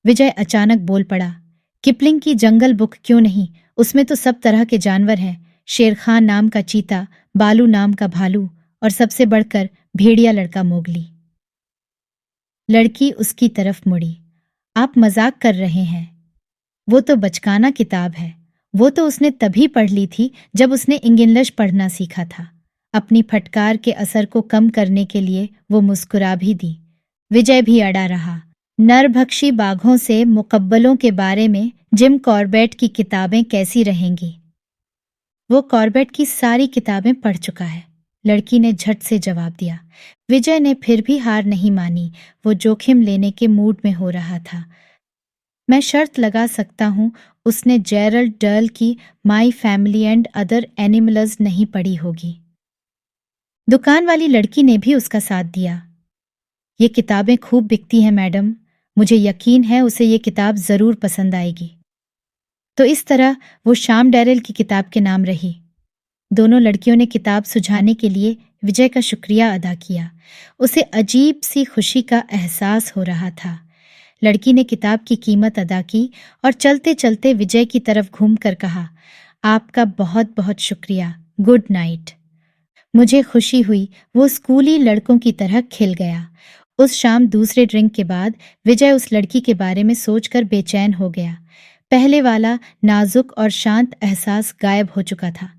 Speaker 1: विजय अचानक बोल पड़ा, किपलिंग की जंगल बुक क्यों नहीं? उसमें तो सब तरह के जानवर हैं, शेर खान नाम का चीता, बालू नाम का भालू और सबसे बढ़कर भेड़िया लड़का मोगली। लड़की उसकी तरफ मुड़ी। आप मजाक कर रहे हैं? वो तो बचकाना किताब है। वो तो उसने तभी पढ़ ली थी जब उसने इंग्लिश पढ़ना सीखा था। अपनी फटकार के असर को कम करने के लिए वो मुस्कुरा भी दी। विजय भी अड़ा रहा। नरभक्षी बाघों से मुकब्बलों के बारे में जिम कॉर्बेट की किताबें कैसी रहेंगी? वो कॉर्बेट की सारी किताबें पढ़ चुका है, लड़की ने झट से जवाब दिया। विजय ने फिर भी हार नहीं मानी। वो जोखिम लेने के मूड में हो रहा था। मैं शर्त लगा सकता हूँ उसने जेरल्ड डर्ल की my family and other animals नहीं पढ़ी होगी। दुकान वाली लड़की ने भी उसका साथ दिया। ये किताबें खूब बिकती हैं मैडम, मुझे यकीन है उसे ये किताब जरूर पसंद आएगी। तो इस तरह वो शाम डैरेल की किताब के नाम रही। दोनों लड़कियों ने किताब सुझाने के लिए विजय का शुक्रिया अदा किया। उसे अजीब सी खुशी का एहसास हो रहा था। लड़की ने किताब की कीमत अदा की और चलते चलते विजय की तरफ घूमकर कहा, आपका बहुत बहुत शुक्रिया, गुड नाइट। मुझे खुशी हुई वो स्कूली लड़कों की तरह खिल गया। उस शाम दूसरे ड्रिंक के बाद विजय उस लड़की के बारे में सोचकर बेचैन हो गया। पहले वाला नाजुक और शांत एहसास गायब हो चुका था।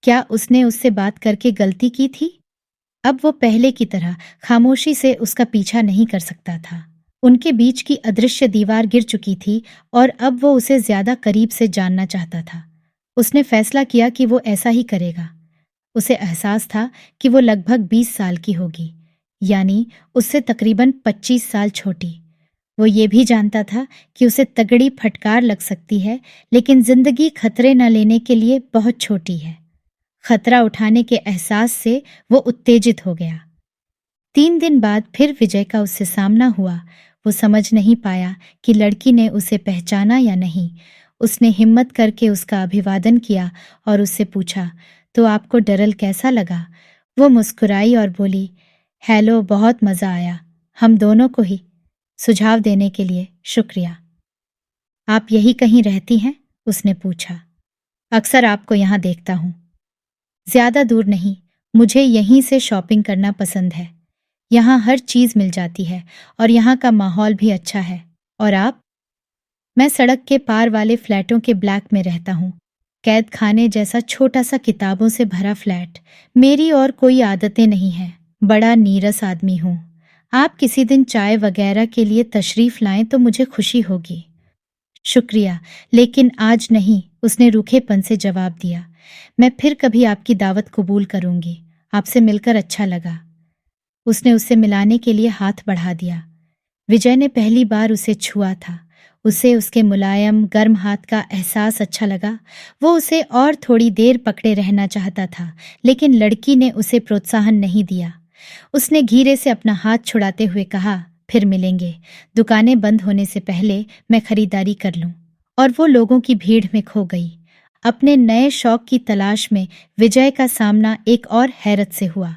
Speaker 1: क्या उसने उससे बात करके गलती की थी? अब वो पहले की तरह खामोशी से उसका पीछा नहीं कर सकता था। उनके बीच की अदृश्य दीवार गिर चुकी थी और अब वो उसे ज्यादा करीब से जानना चाहता था। उसने फैसला किया कि वो ऐसा ही करेगा। उसे एहसास था कि वो लगभग 20 साल की होगी, यानी उससे तकरीबन 25 साल छोटी। वो ये भी जानता था कि उसे तगड़ी फटकार लग सकती है, लेकिन जिंदगी खतरे न लेने के लिए बहुत छोटी है। खतरा उठाने के एहसास से वो उत्तेजित हो गया। 3 दिन बाद फिर विजय का उससे सामना हुआ। वो समझ नहीं पाया कि लड़की ने उसे पहचाना या नहीं। उसने हिम्मत करके उसका अभिवादन किया और उससे पूछा, तो आपको डरल कैसा लगा? वो मुस्कुराई और बोली, हेलो, बहुत मज़ा आया, हम दोनों को ही। सुझाव देने के लिए शुक्रिया। आप यही कहीं रहती हैं? उसने पूछा। अक्सर आपको यहाँ देखता हूँ। ज्यादा दूर नहीं, मुझे यहीं से शॉपिंग करना पसंद है। यहाँ हर चीज मिल जाती है और यहाँ का माहौल भी अच्छा है। और आप? मैं सड़क के पार वाले फ्लैटों के ब्लैक में रहता हूँ। कैद खाने जैसा छोटा सा किताबों से भरा फ्लैट। मेरी और कोई आदतें नहीं हैं, बड़ा नीरस आदमी हूँ। आप किसी दिन चाय वगैरह के लिए तशरीफ लाएं तो मुझे खुशी होगी। शुक्रिया, लेकिन आज नहीं, उसने रूखेपन से जवाब दिया। मैं फिर कभी आपकी दावत कबूल करूंगी। आपसे मिलकर अच्छा लगा। उसने उससे मिलाने के लिए हाथ बढ़ा दिया। विजय ने पहली बार उसे छुआ था। उसे उसके मुलायम गर्म हाथ का एहसास अच्छा लगा। वो उसे और थोड़ी देर पकड़े रहना चाहता था, लेकिन लड़की ने उसे प्रोत्साहन नहीं दिया। उसने धीरे से अपना हाथ छुड़ाते हुए कहा, फिर मिलेंगे। दुकानें बंद होने से पहले मैं खरीदारी कर लूं। और वो लोगों की भीड़ में खो गई। अपने नए शौक की तलाश में विजय का सामना एक और हैरत से हुआ।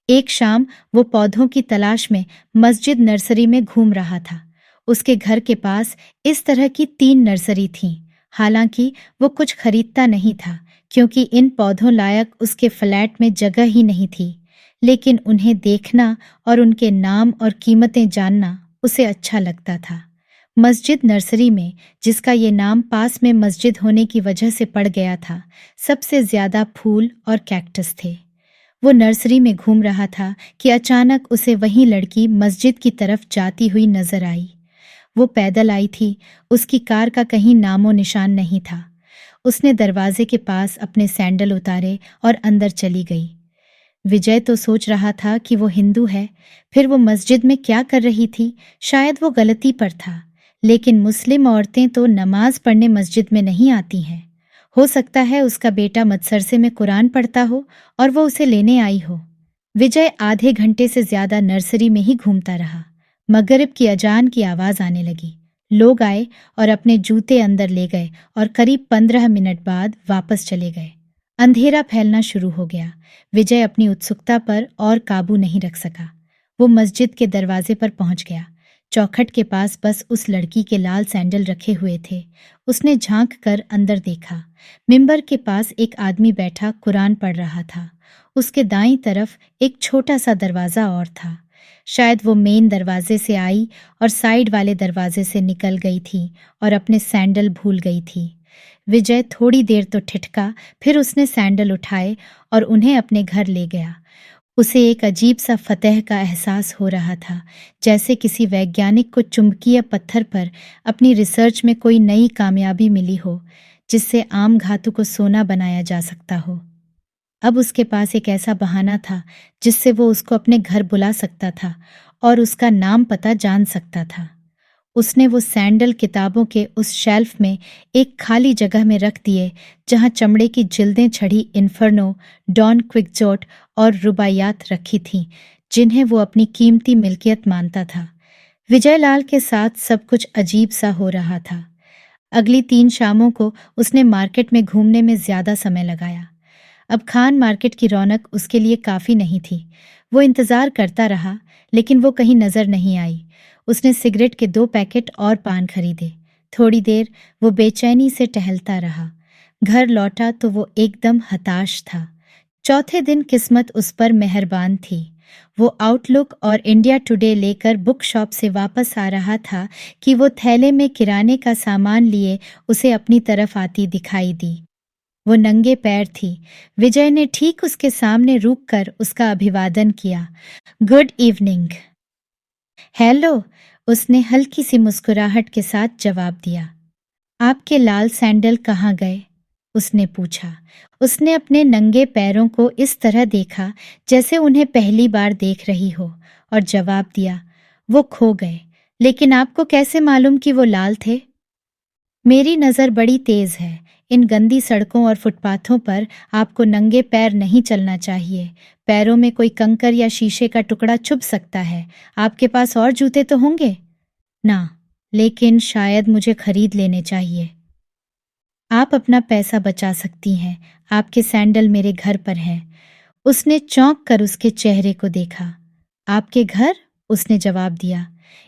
Speaker 1: एक शाम वो पौधों की तलाश में मस्जिद नर्सरी में घूम रहा था। उसके घर के पास इस तरह की 3 नर्सरी थीं। हालांकि वो कुछ खरीदता नहीं था, क्योंकि इन पौधों लायक उसके फ्लैट में जगह ही नहीं थी। लेकिन उन्हें देखना और उनके नाम और कीमतें जानना उसे अच्छा लगता था। मस्जिद नर्सरी में, जिसका ये नाम पास में मस्जिद होने की वजह से पड़ गया था, सबसे ज्यादा फूल और कैक्टस थे। वो नर्सरी में घूम रहा था कि अचानक उसे वही लड़की मस्जिद की तरफ जाती हुई नजर आई। वो पैदल आई थी। उसकी कार का कहीं नामो निशान नहीं था। उसने दरवाजे के पास अपने सैंडल उतारे और अंदर चली गई। विजय तो सोच रहा था कि वो हिंदू है, फिर वो मस्जिद में क्या कर रही थी? शायद वो गलती पर था। लेकिन मुस्लिम औरतें तो नमाज पढ़ने मस्जिद में नहीं आती हैं। हो सकता है उसका बेटा मदरसे में कुरान पढ़ता हो और वो उसे लेने आई हो। विजय आधे घंटे से ज्यादा नर्सरी में ही घूमता रहा। मगरिब की अजान की आवाज आने लगी। लोग आए और अपने जूते अंदर ले गए और करीब 15 मिनट बाद वापस चले गए। अंधेरा फैलना शुरू हो गया। विजय अपनी उत्सुकता पर और काबू नहीं रख सका। वो मस्जिद के दरवाजे पर पहुंच गया। चौखट के पास बस उस लड़की के लाल सैंडल रखे हुए थे। उसने झांक कर अंदर देखा। मिंबर के पास एक आदमी बैठा कुरान पढ़ रहा था। उसके दाईं तरफ एक छोटा सा दरवाजा और था। शायद वो मेन दरवाजे से आई और साइड वाले दरवाजे से निकल गई थी और अपने सैंडल भूल गई थी। विजय थोड़ी देर तो ठिठका, फिर उसने सैंडल उठाए और उन्हें अपने घर ले गया। उसे एक अजीब सा फतह का एहसास हो रहा था, जैसे किसी वैज्ञानिक को चुंबकीय पत्थर पर अपनी रिसर्च में कोई नई कामयाबी मिली हो, जिससे आम धातु को सोना बनाया जा सकता हो। अब उसके पास एक ऐसा बहाना था जिससे वो उसको अपने घर बुला सकता था और उसका नाम पता जान सकता था। उसने वो सैंडल किताबों के उस शेल्फ में एक खाली जगह में रख दिए, जहां चमड़े की जिल्दें छड़ी इन्फर्नो, डॉन क्विक्सोट और रुबाइयात रखी थीं, जिन्हें वो अपनी कीमती मिल्कियत मानता था। विजयलाल के साथ सब कुछ अजीब सा हो रहा था। अगली 3 शामों को उसने मार्केट में घूमने में ज्यादा समय लगाया। अब खान मार्केट की रौनक उसके लिए काफी नहीं थी। वो इंतजार करता रहा, लेकिन वो कहीं नजर नहीं आई। उसने सिगरेट के 2 पैकेट और पान खरीदे। थोड़ी देर वो बेचैनी से टहलता रहा। घर लौटा तो वो एकदम हताश था। चौथे दिन किस्मत उस पर मेहरबान थी। वो आउटलुक और इंडिया टुडे लेकर बुक शॉप से वापस आ रहा था कि वो थैले में किराने का सामान लिए उसे अपनी तरफ आती दिखाई दी। वो नंगे पैर थी। विजय ने ठीक उसके सामने रुककर उसका अभिवादन किया। Good evening. हेलो, उसने हल्की सी मुस्कुराहट के साथ जवाब दिया। आपके लाल सैंडल कहाँ गए? उसने पूछा। उसने अपने नंगे पैरों को इस तरह देखा जैसे उन्हें पहली बार देख रही हो, और जवाब दिया, वो खो गए। लेकिन आपको कैसे मालूम कि वो लाल थे? मेरी नज़र बड़ी तेज है। इन गंदी सड़कों और फुटपाथों पर आपको नंगे पैर नहीं चलना चाहिए। पैरों में कोई कंकर या शीशे का टुकड़ा चुभ सकता है। आपके पास और जूते तो होंगे ना? लेकिन शायद मुझे खरीद लेने चाहिए। आप अपना पैसा बचा सकती हैं। आपके सैंडल मेरे घर पर हैं। उसने चौंक कर उसके चेहरे को देखा। आपके घर? उसने जवाब दिया।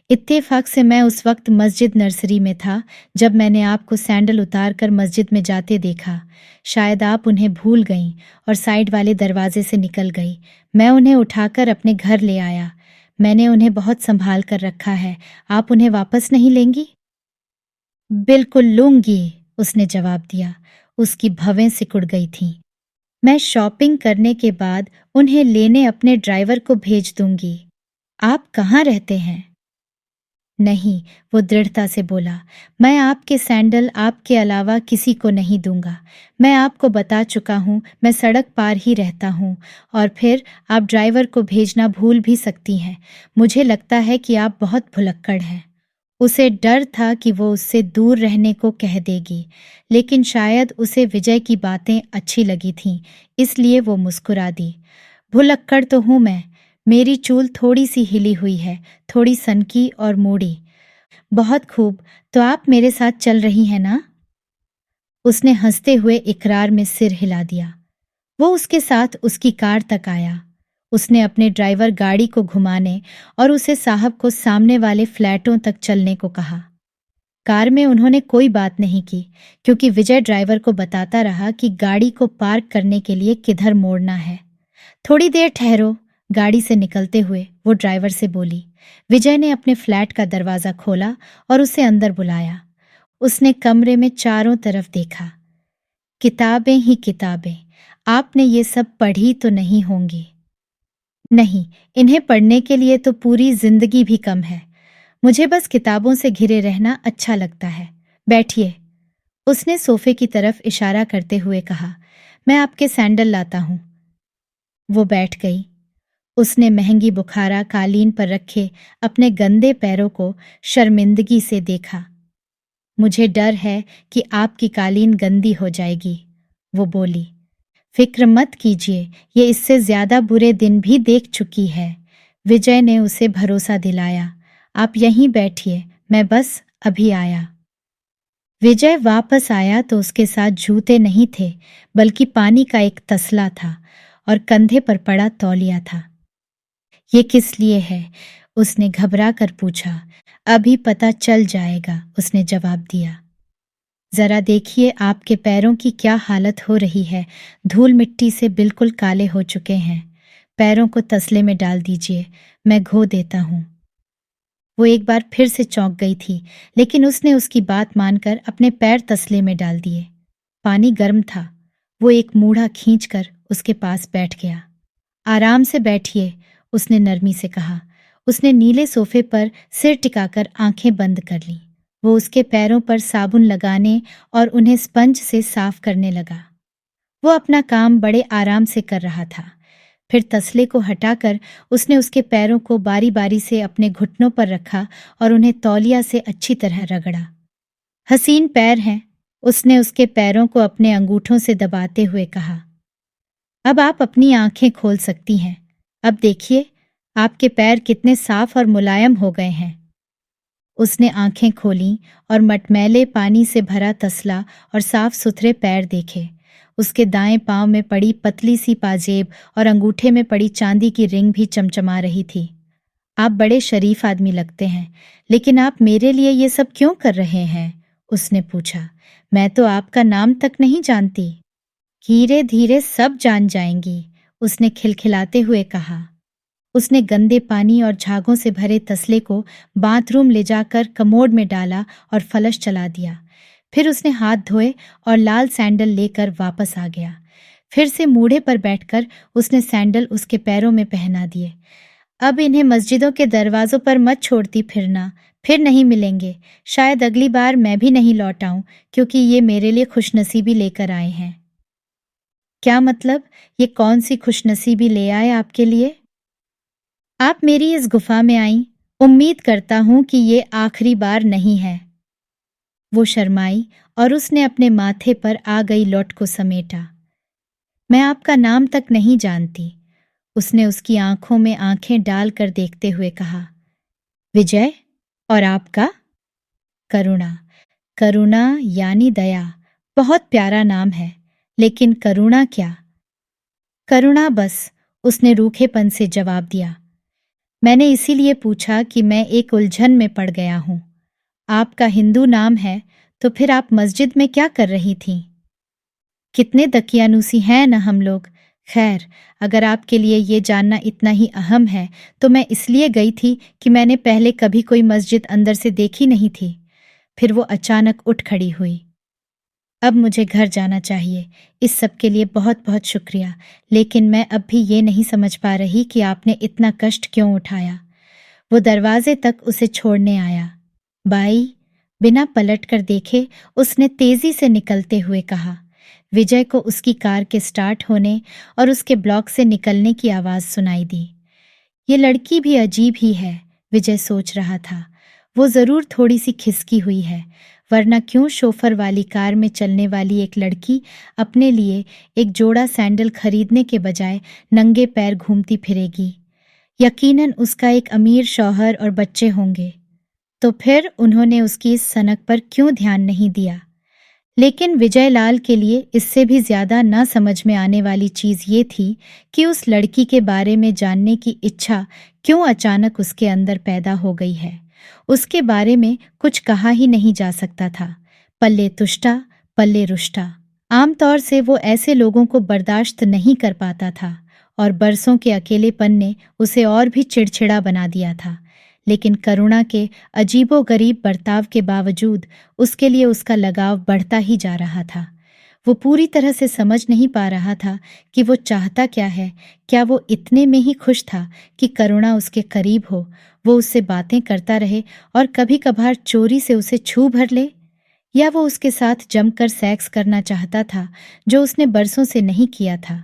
Speaker 1: इत्तेफाक से मैं उस वक्त मस्जिद नर्सरी में था जब मैंने आपको सैंडल उतार कर मस्जिद में जाते देखा। शायद आप उन्हें भूल गईं और साइड वाले दरवाजे से निकल गई। मैं उन्हें उठाकर अपने घर ले आया। मैंने उन्हें बहुत संभाल कर रखा है। आप उन्हें वापस नहीं लेंगी? बिल्कुल लूंगी, उसने जवाब दिया। उसकी भवें सिकुड़ गई थीं। मैं शॉपिंग करने के बाद उन्हें लेने अपने ड्राइवर को भेज दूंगी। आप कहाँ रहते हैं? नहीं, वो दृढ़ता से बोला, मैं आपके सैंडल आपके अलावा किसी को नहीं दूंगा। मैं आपको बता चुका हूँ, मैं सड़क पार ही रहता हूँ। और फिर आप ड्राइवर को भेजना भूल भी सकती हैं। मुझे लगता है कि आप बहुत भुलक्कड़ हैं। उसे डर था कि वो उससे दूर रहने को कह देगी, लेकिन शायद उसे विजय की बातें अच्छी लगी थीं, इसलिए वो मुस्कुरा दी। भुलक्कड़ तो हूँ मैं। मेरी चूल थोड़ी सी हिली हुई है, थोड़ी सनकी और मूड़ी। बहुत खूब, तो आप मेरे साथ चल रही हैं ना? उसने हंसते हुए इकरार में सिर हिला दिया। वो उसके साथ उसकी कार तक आया। उसने अपने ड्राइवर गाड़ी को घुमाने और उसे साहब को सामने वाले फ्लैटों तक चलने को कहा। कार में उन्होंने कोई बात नहीं की, क्योंकि विजय ड्राइवर को बताता रहा कि गाड़ी को पार्क करने के लिए किधर मोड़ना है। थोड़ी देर ठहरो, गाड़ी से निकलते हुए वो ड्राइवर से बोली। विजय ने अपने फ्लैट का दरवाजा खोला और उसे अंदर बुलाया। उसने कमरे में चारों तरफ देखा। किताबें ही किताबें। आपने ये सब पढ़ी तो नहीं होंगी? नहीं, इन्हें पढ़ने के लिए तो पूरी जिंदगी भी कम है। मुझे बस किताबों से घिरे रहना अच्छा लगता है। बैठिए, उसने सोफे की तरफ इशारा करते हुए कहा। मैं आपके सैंडल लाता हूं। वो बैठ गई। उसने महंगी बुखारा कालीन पर रखे अपने गंदे पैरों को शर्मिंदगी से देखा। मुझे डर है कि आपकी कालीन गंदी हो जाएगी, वो बोली। फिक्र मत कीजिए, ये इससे ज्यादा बुरे दिन भी देख चुकी है। विजय ने उसे भरोसा दिलाया। आप यहीं बैठिए, मैं बस अभी आया। विजय वापस आया तो उसके साथ जूते नहीं थे, बल्कि पानी का एक तसला था और कंधे पर पड़ा तौलिया था। ये किस लिए है? उसने घबरा कर पूछा। अभी पता चल जाएगा, उसने जवाब दिया। जरा देखिए आपके पैरों की क्या हालत हो रही है, धूल मिट्टी से बिल्कुल काले हो चुके हैं। पैरों को तसले में डाल दीजिए, मैं घो देता हूँ। वो एक बार फिर से चौंक गई थी, लेकिन उसने उसकी बात मानकर अपने पैर तसले में डाल दिए। पानी गर्म था। वो एक मूढ़ा खींचकर उसके पास बैठ गया। आराम से बैठिए, उसने नरमी से कहा। उसने नीले सोफे पर सिर टिकाकर आंखें बंद कर लीं। वो उसके पैरों पर साबुन लगाने और उन्हें स्पंज से साफ करने लगा। वो अपना काम बड़े आराम से कर रहा था। फिर तसले को हटाकर उसने उसके पैरों को बारी बारी से अपने घुटनों पर रखा और उन्हें तौलिया से अच्छी तरह रगड़ा। हसीन पैर हैं, उसने उसके पैरों को अपने अंगूठों से दबाते हुए कहा। अब आप अपनी आंखें खोल सकती हैं। अब देखिए, आपके पैर कितने साफ और मुलायम हो गए हैं। उसने आंखें खोलीं और मटमैले पानी से भरा तसला और साफ सुथरे पैर देखे। उसके दाएं पांव में पड़ी पतली सी पाजेब और अंगूठे में पड़ी चांदी की रिंग भी चमचमा रही थी। आप बड़े शरीफ आदमी लगते हैं, लेकिन आप मेरे लिए ये सब क्यों कर रहे हैं? उसने पूछा। मैं तो आपका नाम तक नहीं जानती। धीरे धीरे सब जान जाएंगी, उसने खिलखिलाते हुए कहा। उसने गंदे पानी और झागों से भरे तसले को बाथरूम ले जाकर कमोड में डाला और फलश चला दिया। फिर उसने हाथ धोए और लाल सैंडल लेकर वापस आ गया। फिर से मूढ़े पर बैठकर उसने सैंडल उसके पैरों में पहना दिए। अब इन्हें मस्जिदों के दरवाजों पर मत छोड़ती फिरना, फिर नहीं मिलेंगे। शायद अगली बार मैं भी नहीं लौट आऊं, क्योंकि ये मेरे लिए खुशनसीबी लेकर आए हैं। क्या मतलब? ये कौन सी खुशनसीबी ले आए आपके लिए? आप मेरी इस गुफा में आईं। उम्मीद करता हूं कि ये आखिरी बार नहीं है। वो शर्माई और उसने अपने माथे पर आ गई लौट को समेटा। मैं आपका नाम तक नहीं जानती, उसने उसकी आंखों में आंखें डालकर देखते हुए कहा। विजय? और आपका? करुणा। करुणा यानी दया। बहुत प्यारा नाम है, लेकिन करुणा क्या? करुणा बस, उसने रूखेपन से जवाब दिया। मैंने इसीलिए पूछा कि मैं एक उलझन में पड़ गया हूं। आपका हिंदू नाम है, तो फिर आप मस्जिद में क्या कर रही थीं? कितने दकियानूसी हैं न हम लोग। खैर, अगर आपके लिए ये जानना इतना ही अहम है, तो मैं इसलिए गई थी कि मैंने पहले कभी कोई मस्जिद अंदर से देखी नहीं थी। फिर वो अचानक उठ खड़ी हुई। अब मुझे घर जाना चाहिए। इस सब के लिए बहुत बहुत शुक्रिया, लेकिन मैं अब भी ये नहीं समझ पा रही कि आपने इतना कष्ट क्यों उठाया। वो दरवाजे तक उसे छोड़ने आया। बाई, बिना पलट कर देखे उसने तेजी से निकलते हुए कहा। विजय को उसकी कार के स्टार्ट होने और उसके ब्लॉक से निकलने की आवाज सुनाई दी। ये लड़की भी अजीब ही है, विजय सोच रहा था। वो जरूर थोड़ी सी खिसकी हुई है, वरना क्यों शोफर वाली कार में चलने वाली एक लड़की अपने लिए एक जोड़ा सैंडल खरीदने के बजाय नंगे पैर घूमती फिरेगी। यकीनन उसका एक अमीर शौहर और बच्चे होंगे। तो फिर उन्होंने उसकी इस सनक पर क्यों ध्यान नहीं दिया। लेकिन विजयलाल के लिए इससे भी ज्यादा ना समझ में आने वाली चीज ये थी कि उस लड़की के बारे में जानने की इच्छा क्यों अचानक उसके अंदर पैदा हो गई है। उसके बारे में कुछ कहा ही नहीं जा सकता था। पल्ले तुष्टा, पल्ले रुष्टा। आमतौर से वो ऐसे लोगों को बर्दाश्त नहीं कर पाता था और बरसों के अकेलेपन ने उसे और भी चिड़चिड़ा बना दिया था। लेकिन करुणा के अजीबोगरीब बर्ताव के बावजूद उसके लिए उसका लगाव बढ़ता ही जा रहा था। वो पूरी तरह से समझ नहीं पा रहा था कि वो चाहता क्या है। क्या वो इतने में ही खुश था कि करुणा उसके करीब हो, वो उससे बातें करता रहे और कभी कभार चोरी से उसे छू भर ले, या वो उसके साथ जमकर सेक्स करना चाहता था जो उसने बरसों से नहीं किया था।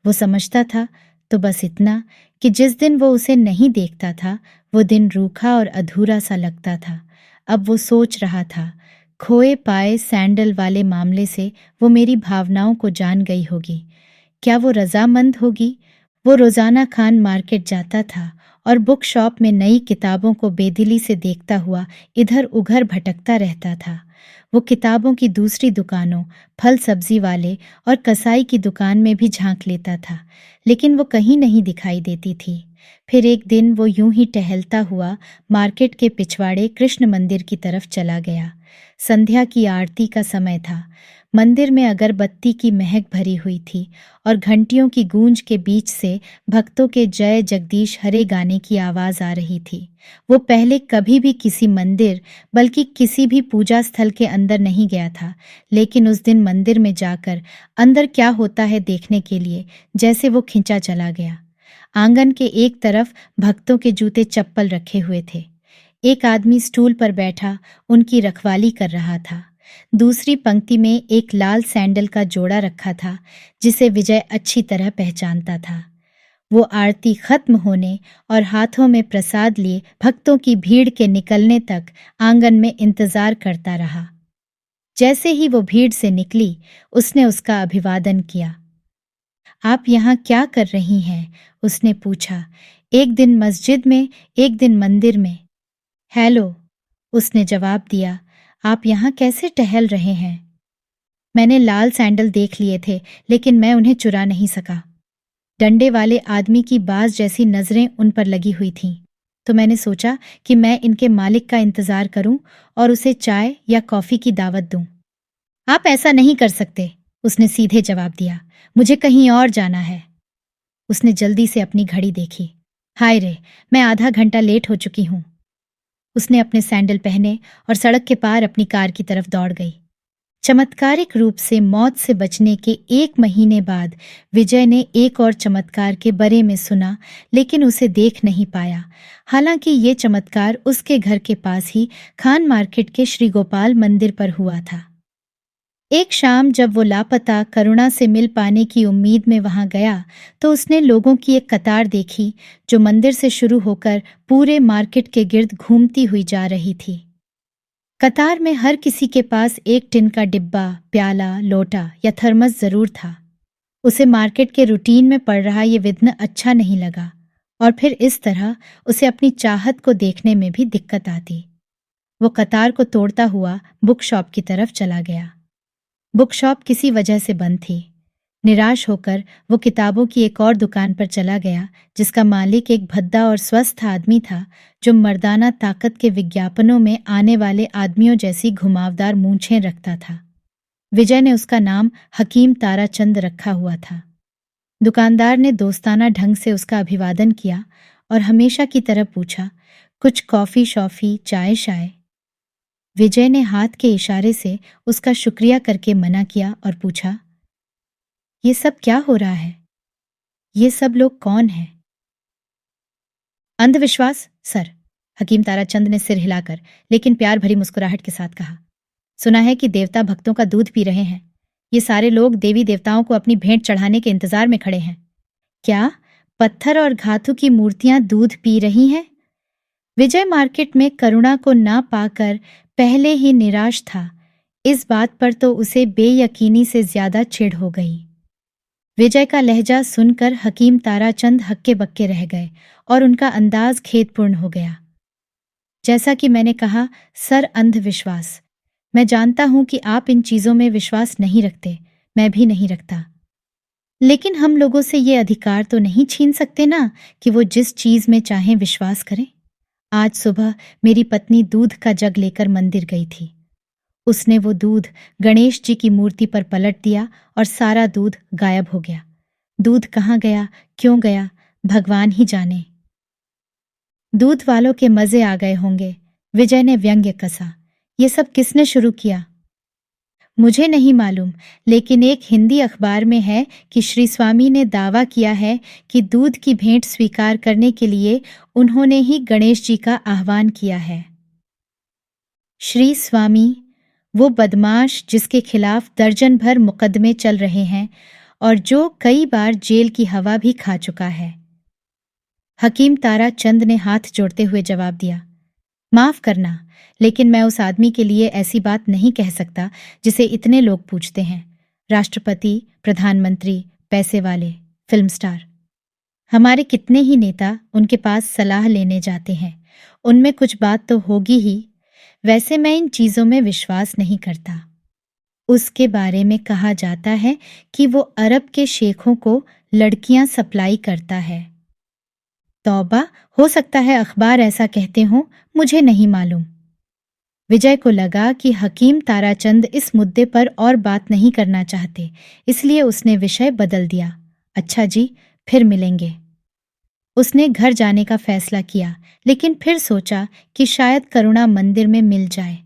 Speaker 1: वो समझता था तो बस इतना कि जिस दिन वो उसे नहीं देखता था वो दिन रूखा और अधूरा सा लगता था। अब वो सोच रहा था, खोए पाए सैंडल वाले मामले से वो मेरी भावनाओं को जान गई होगी। क्या वो रजामंद होगी? वो रोजाना खान मार्केट जाता था और बुक शॉप में नई किताबों को बेदिली से देखता हुआ इधर उधर भटकता रहता था। वो किताबों की दूसरी दुकानों, फल सब्जी वाले और कसाई की दुकान में भी झांक लेता था, लेकिन वो कहीं नहीं दिखाई देती थी। फिर एक दिन वो यूं ही टहलता हुआ मार्केट के पिछवाड़े कृष्ण मंदिर की तरफ चला गया। संध्या की आरती का समय था। मंदिर में अगरबत्ती की महक भरी हुई थी और घंटियों की गूंज के बीच से भक्तों के जय जगदीश हरे गाने की आवाज आ रही थी। वो पहले कभी भी किसी मंदिर, बल्कि किसी भी पूजा स्थल के अंदर नहीं गया था, लेकिन उस दिन मंदिर में जाकर अंदर क्या होता है देखने के लिए जैसे वो खिंचा चला गया। आंगन के एक तरफ भक्तों के जूते चप्पल रखे हुए थे। एक आदमी स्टूल पर बैठा उनकी रखवाली कर रहा था। दूसरी पंक्ति में एक लाल सैंडल का जोड़ा रखा था जिसे विजय अच्छी तरह पहचानता था। वो आरती खत्म होने और हाथों में प्रसाद लिए भक्तों की भीड़ के निकलने तक आंगन में इंतजार करता रहा। जैसे ही वो भीड़ से निकली उसने उसका अभिवादन किया। आप यहाँ क्या कर रही हैं? उसने पूछा। एक दिन मस्जिद में, एक दिन मंदिर में। हेलो, उसने जवाब दिया। आप यहाँ कैसे टहल रहे हैं? मैंने लाल सैंडल देख लिए थे, लेकिन मैं उन्हें चुरा नहीं सका। डंडे वाले आदमी की बाज जैसी नजरें उन पर लगी हुई थीं, तो मैंने सोचा कि मैं इनके मालिक का इंतजार करूं और उसे चाय या कॉफी की दावत दूं। आप ऐसा नहीं कर सकते, उसने सीधे जवाब दिया। मुझे कहीं और जाना है। उसने जल्दी से अपनी घड़ी देखी। हाय रे, मैं आधा घंटा लेट हो चुकी हूं। उसने अपने सैंडल पहने और सड़क के पार अपनी कार की तरफ दौड़ गई। चमत्कारिक रूप से मौत से बचने के 1 महीने बाद विजय ने एक और चमत्कार के बारे में सुना, लेकिन उसे देख नहीं पाया। हालांकि ये चमत्कार उसके घर के पास ही खान मार्केट के श्री गोपाल मंदिर पर हुआ था। एक शाम जब वो लापता करुणा से मिल पाने की उम्मीद में वहां गया, तो उसने लोगों की एक कतार देखी जो मंदिर से शुरू होकर पूरे मार्केट के गिर्द घूमती हुई जा रही थी। कतार में हर किसी के पास एक टिन का डिब्बा, प्याला, लोटा या थर्मस जरूर था। उसे मार्केट के रूटीन में पड़ रहा ये विघ्न अच्छा नहीं लगा और फिर इस तरह उसे अपनी चाहत को देखने में भी दिक्कत आती। वो कतार को तोड़ता हुआ बुक शॉप की तरफ चला गया। बुक शॉप किसी वजह से बंद थी। निराश होकर वो किताबों की एक और दुकान पर चला गया जिसका मालिक एक भद्दा और स्वस्थ आदमी था जो मर्दाना ताकत के विज्ञापनों में आने वाले आदमियों जैसी घुमावदार मूंछें रखता था। विजय ने उसका नाम हकीम ताराचंद रखा हुआ था। दुकानदार ने दोस्ताना ढंग से उसका अभिवादन किया और हमेशा की तरह पूछा, कुछ कॉफी शॉफी, चाय शाय? विजय ने हाथ के इशारे से उसका शुक्रिया करके मना किया और पूछा, ये सब क्या हो रहा है? ये सब लोग कौन हैं? अंधविश्वास, सर। हकीम ताराचंद ने सिर हिलाकर लेकिन प्यार भरी मुस्कुराहट के साथ कहा। सुना है कि देवता भक्तों का दूध पी रहे हैं। ये सारे लोग देवी देवताओं को अपनी भेंट चढ़ाने के इंतजार में खड़े हैं। क्या पत्थर और धातु की मूर्तियां दूध पी रही हैं? विजय मार्केट में करुणा को ना पाकर पहले ही निराश था। इस बात पर तो उसे बेयकीनी से ज्यादा चिढ़ हो गई। विजय का लहजा सुनकर हकीम ताराचंद हक्के बक्के रह गए और उनका अंदाज खेदपूर्ण हो गया। जैसा कि मैंने कहा, सर, अंधविश्वास। मैं जानता हूं कि आप इन चीजों में विश्वास नहीं रखते, मैं भी नहीं रखता। लेकिन हम लोगों से ये अधिकार तो नहीं छीन सकते ना कि वो जिस चीज में चाहें विश्वास करें। आज सुबह मेरी पत्नी दूध का जग लेकर मंदिर गई थी। उसने वो दूध गणेश जी की मूर्ति पर पलट दिया और सारा दूध गायब हो गया। दूध कहाँ गया, क्यों गया, भगवान ही जाने। दूध वालों के मजे आ गए होंगे, विजय ने व्यंग्य कसा। ये सब किसने शुरू किया? मुझे नहीं मालूम, लेकिन एक हिंदी अखबार में है कि श्री स्वामी ने दावा किया है कि दूध की भेंट स्वीकार करने के लिए उन्होंने ही गणेश जी का आह्वान किया है। श्री स्वामी, वो बदमाश जिसके खिलाफ दर्जन भर मुकदमे चल रहे हैं और जो कई बार जेल की हवा भी खा चुका है। हकीम ताराचंद ने हाथ जोड़ते हुए जवाब दिया, माफ करना, लेकिन मैं उस आदमी के लिए ऐसी बात नहीं कह सकता जिसे इतने लोग पूछते हैं। राष्ट्रपति, प्रधानमंत्री, पैसे वाले, फिल्म स्टार। हमारे कितने ही नेता उनके पास सलाह लेने जाते हैं, उनमें कुछ बात तो होगी ही। वैसे मैं इन चीजों में विश्वास नहीं करता। उसके बारे में कहा जाता है कि वो अरब के शेखों को लड़कियां सप्लाई करता है। तौबा, हो सकता है अखबार ऐसा कहते हों, मुझे नहीं मालूम। विजय को लगा कि हकीम ताराचंद इस मुद्दे पर और बात नहीं करना चाहते, इसलिए उसने विषय बदल दिया। अच्छा जी, फिर मिलेंगे। उसने घर जाने का फैसला किया, लेकिन फिर सोचा कि शायद करुणा मंदिर में मिल जाए।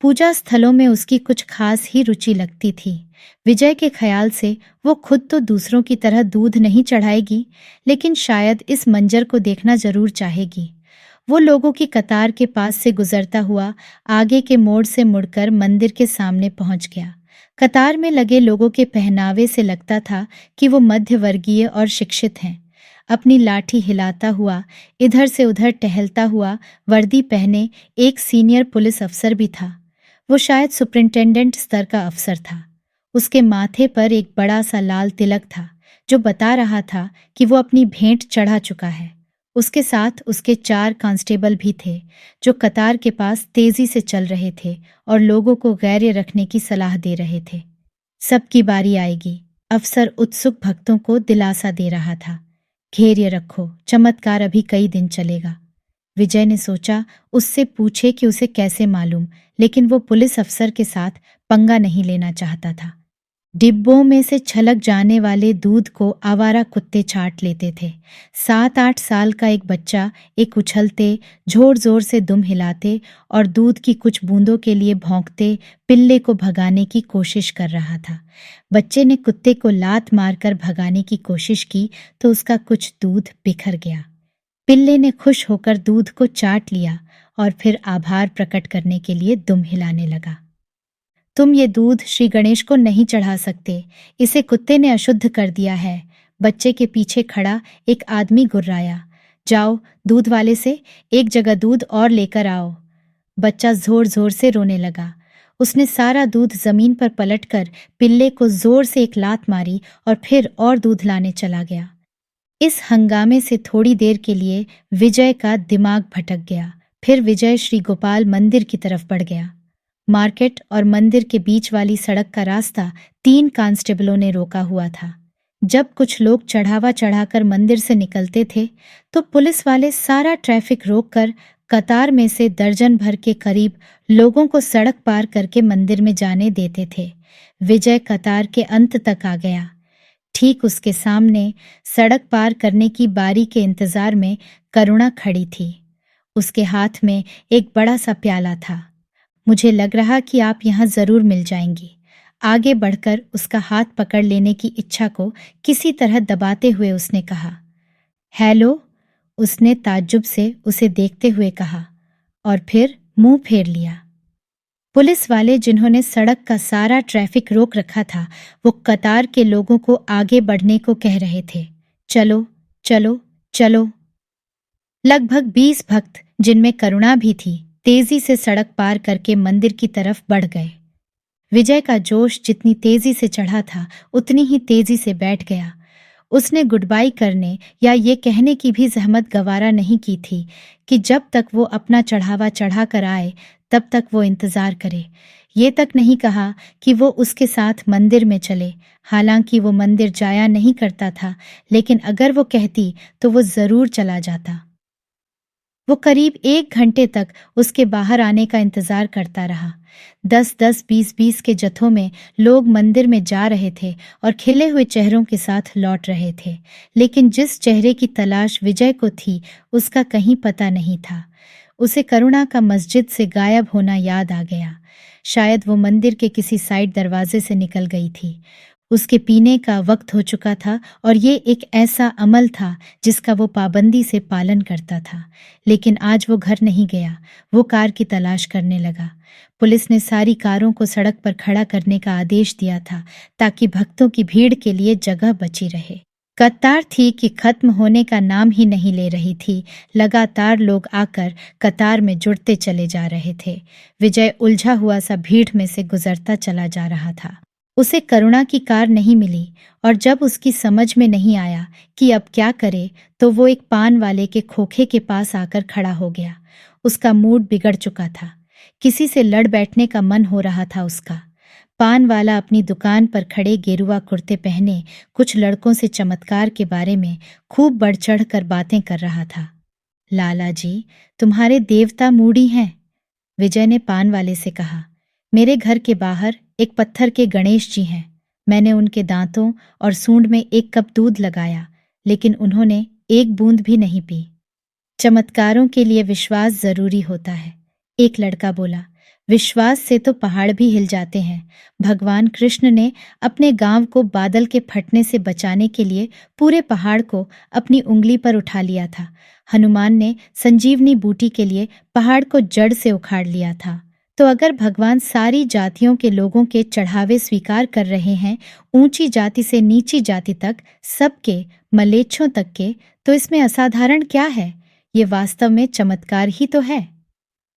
Speaker 1: पूजा स्थलों में उसकी कुछ खास ही रुचि लगती थी। विजय के ख्याल से वो खुद तो दूसरों की तरह दूध नहीं चढ़ाएगी, लेकिन शायद इस मंजर को देखना जरूर चाहेगी। वो लोगों की कतार के पास से गुजरता हुआ आगे के मोड़ से मुड़कर मंदिर के सामने पहुंच गया। कतार में लगे लोगों के पहनावे से लगता था कि वो मध्यवर्गीय और शिक्षित हैं। अपनी लाठी हिलाता हुआ इधर से उधर टहलता हुआ वर्दी पहने एक सीनियर पुलिस अफसर भी था। वो शायद सुपरिंटेंडेंट स्तर का अफसर था। उसके माथे पर एक बड़ा सा लाल तिलक था जो बता रहा था कि वो अपनी भेंट चढ़ा चुका है। उसके साथ उसके 4 कांस्टेबल भी थे जो कतार के पास तेजी से चल रहे थे और लोगों को गैर रखने की सलाह दे रहे थे। सबकी बारी आएगी, अफसर उत्सुक भक्तों को दिलासा दे रहा था। धैर्य रखो, चमत्कार अभी कई दिन चलेगा। विजय ने सोचा उससे पूछे कि उसे कैसे मालूम, लेकिन वो पुलिस अफसर के साथ पंगा नहीं लेना चाहता था। डिब्बों में से छलक जाने वाले दूध को आवारा कुत्ते चाट लेते थे। 7-8 साल का एक बच्चा एक उछलते, जोर जोर से दुम हिलाते और दूध की कुछ बूंदों के लिए भौंकते पिल्ले को भगाने की कोशिश कर रहा था। बच्चे ने कुत्ते को लात मारकर भगाने की कोशिश की तो उसका कुछ दूध बिखर गया। पिल्ले ने खुश होकर दूध को चाट लिया और फिर आभार प्रकट करने के लिए दुम हिलाने लगा। तुम ये दूध श्री गणेश को नहीं चढ़ा सकते, इसे कुत्ते ने अशुद्ध कर दिया है। बच्चे के पीछे खड़ा एक आदमी गुर्राया, जाओ दूध वाले से एक जगह दूध और लेकर आओ। बच्चा जोर जोर से रोने लगा। उसने सारा दूध जमीन पर पलटकर पिल्ले को जोर से एक लात मारी और फिर और दूध लाने चला गया। इस हंगामे से थोड़ी देर के लिए विजय का दिमाग भटक गया। फिर विजय श्री गोपाल मंदिर की तरफ बढ़ गया। मार्केट और मंदिर के बीच वाली सड़क का रास्ता 3 कांस्टेबलों ने रोका हुआ था। जब कुछ लोग चढ़ावा चढ़ाकर मंदिर से निकलते थे तो पुलिस वाले सारा ट्रैफिक रोककर कतार में से दर्जन भर के करीब लोगों को सड़क पार करके मंदिर में जाने देते थे। विजय कतार के अंत तक आ गया। ठीक उसके सामने सड़क पार करने की बारी के इंतजार में करुणा खड़ी थी। उसके हाथ में एक बड़ा सा प्याला था। मुझे लग रहा कि आप यहाँ जरूर मिल जाएंगी। आगे बढ़कर उसका हाथ पकड़ लेने की इच्छा को किसी तरह दबाते हुए उसने कहा। हेलो, उसने ताज्जुब से उसे देखते हुए कहा और फिर मुंह फेर लिया। पुलिस वाले जिन्होंने सड़क का सारा ट्रैफिक रोक रखा था, वो कतार के लोगों को आगे बढ़ने को कह रहे थे। चलो चलो चलो। लगभग 20 भक्त, जिनमें करुणा भी थी, तेजी से सड़क पार करके मंदिर की तरफ बढ़ गए। विजय का जोश जितनी तेजी से चढ़ा था, उतनी ही तेजी से बैठ गया। उसने गुड बाय करने या ये कहने की भी जहमत गवारा नहीं की थी कि जब तक वो अपना चढ़ावा चढ़ा कर आए तब तक वो इंतजार करे। ये तक नहीं कहा कि वो उसके साथ मंदिर में चले। हालांकि वो मंदिर जाया नहीं करता था, लेकिन अगर वो कहती तो वो जरूर चला जाता। वो करीब 1 घंटे तक उसके बाहर आने का इंतजार करता रहा। 10-10, 20-20 के जत्थों में लोग मंदिर में जा रहे थे और खिले हुए चेहरों के साथ लौट रहे थे, लेकिन जिस चेहरे की तलाश विजय को थी, उसका कहीं पता नहीं था। उसे करुणा का मस्जिद से गायब होना याद आ गया। शायद वो मंदिर के किसी साइड दरवाजे से निकल गई थी। उसके पीने का वक्त हो चुका था और ये एक ऐसा अमल था जिसका वो पाबंदी से पालन करता था। लेकिन आज वो घर नहीं गया, वो कार की तलाश करने लगा। पुलिस ने सारी कारों को सड़क पर खड़ा करने का आदेश दिया था ताकि भक्तों की भीड़ के लिए जगह बची रहे। कतार थी कि खत्म होने का नाम ही नहीं ले रही थी। लगातार लोग आकर कतार में जुड़ते चले जा रहे थे। विजय उलझा हुआ सा भीड़ में से गुजरता चला जा रहा था। उसे करुणा की कार नहीं मिली और जब उसकी समझ में नहीं आया कि अब क्या करे, तो वो एक पान वाले के खोखे के पास आकर खड़ा हो गया। उसका मूड बिगड़ चुका था। किसी से लड़ बैठने का मन हो रहा था उसका। पान वाला अपनी दुकान पर खड़े गेरुआ कुर्ते पहने कुछ लड़कों से चमत्कार के बारे में खूब बढ़ चढ़ कर बातें कर रहा था। लाला जी, तुम्हारे देवता मूडी हैं, विजय ने पान वाले से कहा। मेरे घर के बाहर एक पत्थर के गणेश जी हैं। मैंने उनके दांतों और सूंड में एक कप दूध लगाया, लेकिन उन्होंने एक बूंद भी नहीं पी। चमत्कारों के लिए विश्वास जरूरी होता है, एक लड़का बोला। विश्वास से तो पहाड़ भी हिल जाते हैं। भगवान कृष्ण ने अपने गांव को बादल के फटने से बचाने के लिए पूरे पहाड़ को अपनी उंगली पर उठा लिया था। हनुमान ने संजीवनी बूटी के लिए पहाड़ को जड़ से उखाड़ लिया था। तो अगर भगवान सारी जातियों के लोगों के चढ़ावे स्वीकार कर रहे हैं, ऊंची जाति से नीची जाति तक, सबके, मलेच्छों तक के, तो इसमें असाधारण क्या है? ये वास्तव में चमत्कार ही तो है।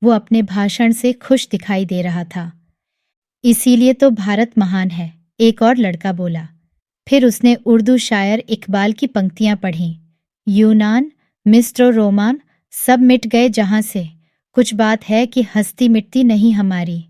Speaker 1: वो अपने भाषण से खुश दिखाई दे रहा था। इसीलिए तो भारत महान है, एक और लड़का बोला। फिर उसने उर्दू शायर इकबाल की पंक्तियां पढ़ीं। यूनान, मिस्र और रोमान सब मिट गए जहां से, कुछ बात है कि हस्ती मिटती नहीं हमारी।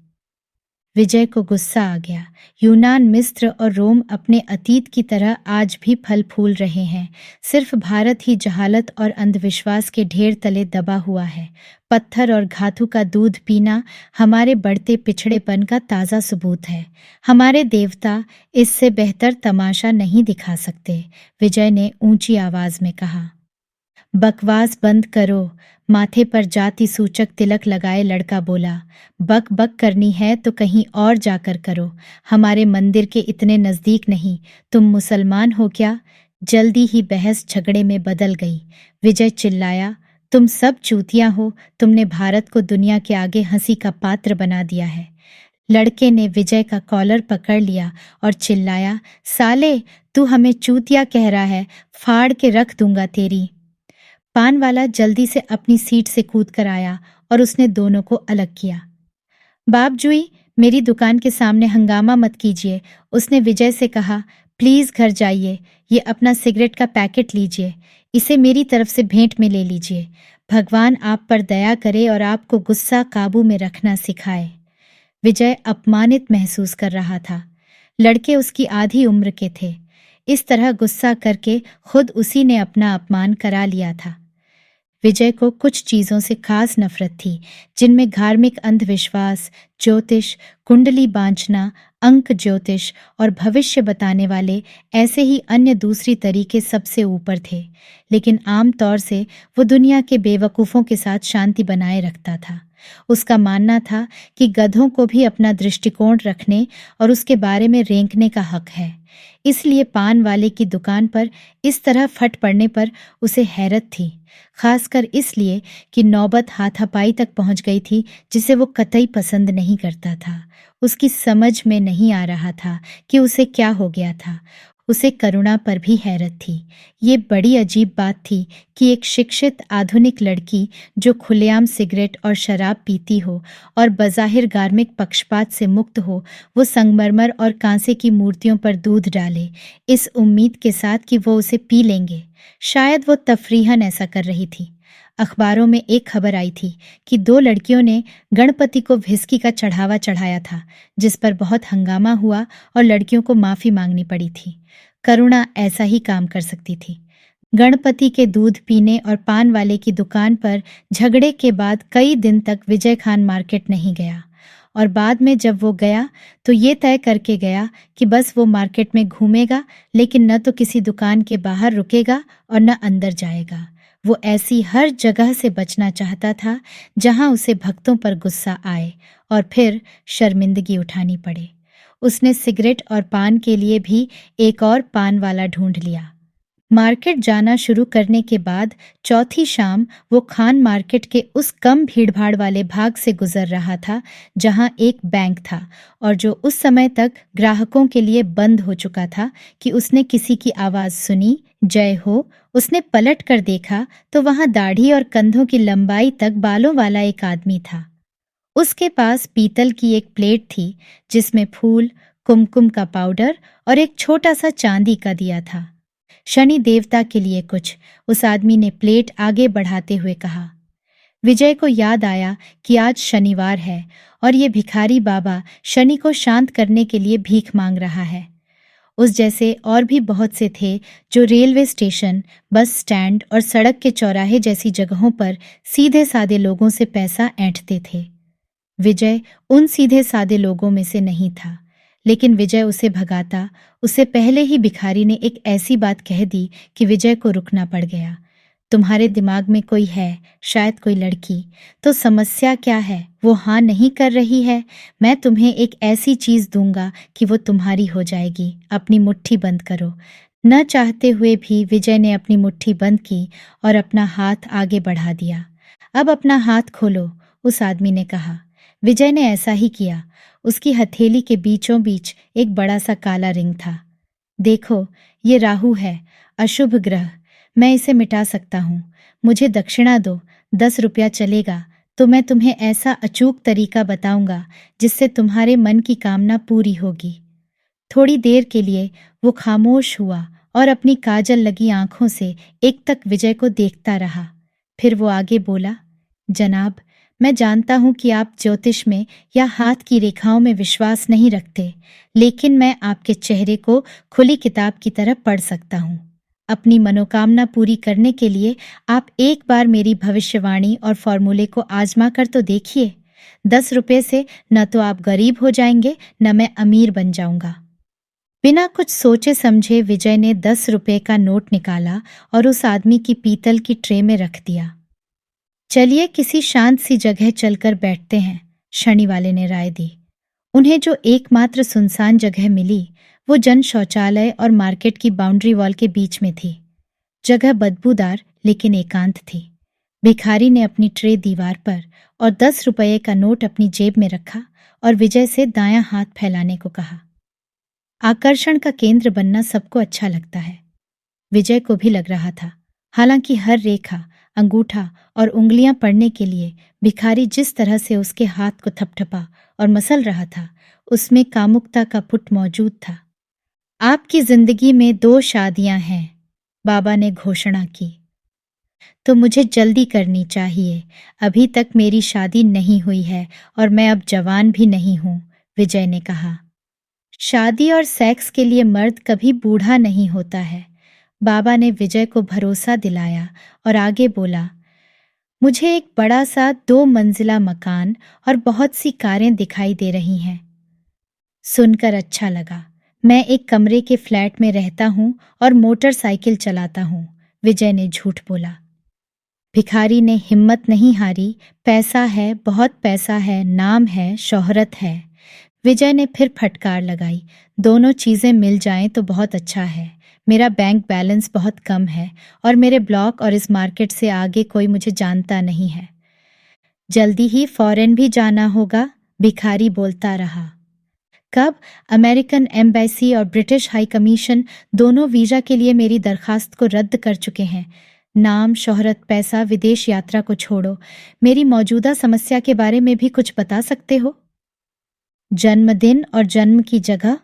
Speaker 1: विजय को गुस्सा आ गया। यूनान, मिस्र और रोम अपने अतीत की तरह आज भी फल फूल रहे हैं। सिर्फ भारत ही जहालत और अंधविश्वास के ढेर तले दबा हुआ है। पत्थर और घातु का दूध पीना हमारे बढ़ते पिछड़ेपन का ताज़ा सबूत है। हमारे देवता इससे बेहतर तमाशा नहीं दिखा सकते, विजय ने ऊंची आवाज में कहा। बकवास बंद करो, माथे पर जाति सूचक तिलक लगाए लड़का बोला। बक बक करनी है तो कहीं और जाकर करो, हमारे मंदिर के इतने नजदीक नहीं। तुम मुसलमान हो क्या? जल्दी ही बहस झगड़े में बदल गई। विजय चिल्लाया, तुम सब चूतियां हो, तुमने भारत को दुनिया के आगे हंसी का पात्र बना दिया है। लड़के ने विजय का कॉलर पकड़ लिया और चिल्लाया, साले, तू हमें चूतिया कह रहा है, फाड़ के रख दूंगा तेरी। पान वाला जल्दी से अपनी सीट से कूद कर आया और उसने दोनों को अलग किया। बापजूई, मेरी दुकान के सामने हंगामा मत कीजिए, उसने विजय से कहा। प्लीज घर जाइए, ये अपना सिगरेट का पैकेट लीजिए, इसे मेरी तरफ से भेंट में ले लीजिए। भगवान आप पर दया करे और आपको गुस्सा काबू में रखना सिखाए। विजय अपमानित महसूस कर रहा था। लड़के उसकी आधी उम्र के थे। इस तरह गुस्सा करके खुद उसी ने अपना अपमान करा लिया था। विजय को कुछ चीज़ों से खास नफरत थी, जिनमें धार्मिक अंधविश्वास, ज्योतिष, कुंडली बांझना, अंक ज्योतिष और भविष्य बताने वाले ऐसे ही अन्य दूसरी तरीके सबसे ऊपर थे। लेकिन आम तौर से वो दुनिया के बेवकूफ़ों के साथ शांति बनाए रखता था। उसका मानना था कि गधों को भी अपना दृष्टिकोण रखने और उसके बारे में रेंकने का हक है। इसलिए पान वाले की दुकान पर इस तरह फट पड़ने पर उसे हैरत थी, खासकर इसलिए कि नौबत हाथापाई तक पहुंच गई थी, जिसे वो कतई पसंद नहीं करता था। उसकी समझ में नहीं आ रहा था कि उसे क्या हो गया था। उसे करुणा पर भी हैरत थी। ये बड़ी अजीब बात थी कि एक शिक्षित आधुनिक लड़की जो खुलेआम सिगरेट और शराब पीती हो और बज़ाहिर धार्मिक पक्षपात से मुक्त हो, वो संगमरमर और कांसे की मूर्तियों पर दूध डाले, इस उम्मीद के साथ कि वो उसे पी लेंगे। शायद वो तफरीहन ऐसा कर रही थी। अखबारों में एक खबर आई थी कि 2 लड़कियों ने गणपति को व्हिस्की का चढ़ावा चढ़ाया था, जिस पर बहुत हंगामा हुआ और लड़कियों को माफ़ी मांगनी पड़ी थी। करुणा ऐसा ही काम कर सकती थी। गणपति के दूध पीने और पान वाले की दुकान पर झगड़े के बाद कई दिन तक विजय खान मार्केट नहीं गया, और बाद में जब वो गया तो ये तय करके गया कि बस वो मार्केट में घूमेगा, लेकिन न तो किसी दुकान के बाहर रुकेगा और न अंदर जाएगा। वो ऐसी हर जगह से बचना चाहता था जहां उसे भक्तों पर गुस्सा आए और फिर शर्मिंदगी उठानी पड़े। उसने सिगरेट और पान के लिए भी एक और पान वाला ढूंढ लिया। मार्केट जाना शुरू करने के बाद चौथी शाम वो खान मार्केट के उस कम भीड़भाड़ वाले भाग से गुजर रहा था जहां एक बैंक था और जो उस समय तक ग्राहकों के लिए बंद हो चुका था कि उसने किसी की आवाज़ सुनी, जय हो। उसने पलट कर देखा तो वहां दाढ़ी और कंधों की लंबाई तक बालों वाला एक आदमी था। उसके पास पीतल की एक प्लेट थी जिसमें फूल, कुमकुम का पाउडर और एक छोटा सा चांदी का दिया था। शनि देवता के लिए कुछ, उस आदमी ने प्लेट आगे बढ़ाते हुए कहा। विजय को याद आया कि आज शनिवार है और ये भिखारी बाबा शनि को शांत करने के लिए भीख मांग रहा है। उस जैसे और भी बहुत से थे जो रेलवे स्टेशन, बस स्टैंड और सड़क के चौराहे जैसी जगहों पर सीधे सादे लोगों से पैसा ऐंठते थे। विजय उन सीधे सादे लोगों में से नहीं था, लेकिन विजय उसे भगाता। उससे पहले ही भिखारी ने एक ऐसी बात कह दी कि विजय को रुकना पड़ गया। तुम्हारे दिमाग में कोई है, शायद कोई लड़की। तो समस्या क्या है? वो हाँ नहीं कर रही है। मैं तुम्हें एक ऐसी चीज दूंगा कि वो तुम्हारी हो जाएगी। अपनी मुट्ठी बंद करो। न चाहते हुए भी विजय ने अपनी मुट्ठी बंद की और अपना हाथ आगे बढ़ा दिया। अब अपना हाथ खोलो, उस आदमी ने कहा। विजय ने ऐसा ही किया। उसकी हथेली के बीचों बीच एक बड़ा सा काला रिंग था। देखो, ये राहु है, अशुभ ग्रह। मैं इसे मिटा सकता हूँ। मुझे दक्षिणा दो, 10 रुपया चलेगा, तो मैं तुम्हें ऐसा अचूक तरीका बताऊंगा जिससे तुम्हारे मन की कामना पूरी होगी। थोड़ी देर के लिए वो खामोश हुआ और अपनी काजल लगी आंखों से एक तक विजय को देखता रहा। फिर वो आगे बोला, जनाब, मैं जानता हूं कि आप ज्योतिष में या हाथ की रेखाओं में विश्वास नहीं रखते, लेकिन मैं आपके चेहरे को खुली किताब की तरह पढ़ सकता हूं। अपनी मनोकामना पूरी करने के लिए आप एक बार मेरी भविष्यवाणी और फॉर्मूले को आजमा कर तो देखिए। 10 रुपये से न तो आप गरीब हो जाएंगे, न मैं अमीर बन जाऊंगा। बिना कुछ सोचे समझे विजय ने 10 रुपये का नोट निकाला और उस आदमी की पीतल की ट्रे में रख दिया। चलिए किसी शांत सी जगह चलकर बैठते हैं, शनि वाले ने राय दी। उन्हें जो एकमात्र सुनसान जगह मिली वो जन शौचालय और मार्केट की बाउंड्री वॉल के बीच में थी। जगह बदबूदार लेकिन एकांत थी। भिखारी ने अपनी ट्रे दीवार पर और 10 रुपये का नोट अपनी जेब में रखा और विजय से दायां हाथ फैलाने को कहा। आकर्षण का केंद्र बनना सबको अच्छा लगता है। विजय को भी लग रहा था। हालांकि हर रेखा, अंगूठा और उंगलियां पढ़ने के लिए भिखारी जिस तरह से उसके हाथ को थपथपा और मसल रहा था, उसमें कामुकता का पुट मौजूद था। आपकी जिंदगी में 2 शादियां हैं, बाबा ने घोषणा की। तो मुझे जल्दी करनी चाहिए। अभी तक मेरी शादी नहीं हुई है और मैं अब जवान भी नहीं हूं, विजय ने कहा। शादी और सेक्स के लिए मर्द कभी बूढ़ा नहीं होता है, बाबा ने विजय को भरोसा दिलाया और आगे बोला। मुझे एक बड़ा सा 2 मंजिला मकान और बहुत सी कारें दिखाई दे रही हैं। सुनकर अच्छा लगा। मैं एक कमरे के फ्लैट में रहता हूँ और मोटरसाइकिल चलाता हूँ, विजय ने झूठ बोला। भिखारी ने हिम्मत नहीं हारी। पैसा है, बहुत पैसा है, नाम है, शोहरत है। विजय ने फिर फटकार लगाई। दोनों चीजें मिल जाएं तो बहुत अच्छा है। मेरा बैंक बैलेंस बहुत कम है और मेरे ब्लॉक और इस मार्केट से आगे कोई मुझे जानता नहीं है। जल्दी ही फॉरेन भी जाना होगा, भिखारी बोलता रहा। कब? अमेरिकन एम्बेसी और ब्रिटिश हाई कमीशन दोनों वीजा के लिए मेरी दरखास्त को रद्द कर चुके हैं। नाम, शोहरत, पैसा, विदेश यात्रा को छोड़ो, मेरी मौजूदा समस्या के बारे में भी कुछ बता सकते हो? जन्मदिन और जन्म की जगह?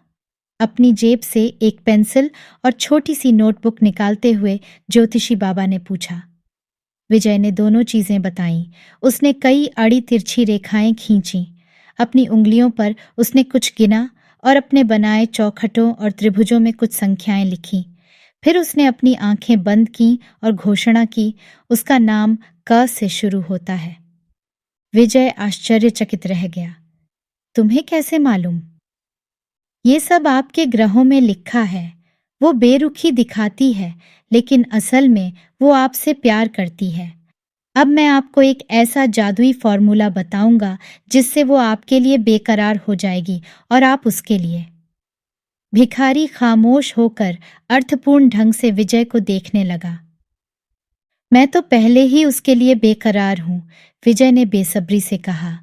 Speaker 1: अपनी जेब से एक पेंसिल और छोटी सी नोटबुक निकालते हुए ज्योतिषी बाबा ने पूछा। विजय ने दोनों चीजें बताईं। उसने कई आड़ी तिरछी रेखाएं खींची। अपनी उंगलियों पर उसने कुछ गिना और अपने बनाए चौखटों और त्रिभुजों में कुछ संख्याएं लिखीं। फिर उसने अपनी आंखें बंद की और घोषणा की, उसका नाम क से शुरू होता है। विजय आश्चर्यचकित रह गया। तुम्हें कैसे मालूम? ये सब आपके ग्रहों में लिखा है। वो बेरुखी दिखाती है, लेकिन असल में वो आपसे प्यार करती है। अब मैं आपको एक ऐसा जादुई फॉर्मूला बताऊंगा जिससे वो आपके लिए बेकरार हो जाएगी और आप उसके लिए। भिखारी खामोश होकर अर्थपूर्ण ढंग से विजय को देखने लगा। मैं तो पहले ही उसके लिए बेकरार हूं, विजय ने बेसब्री से कहा।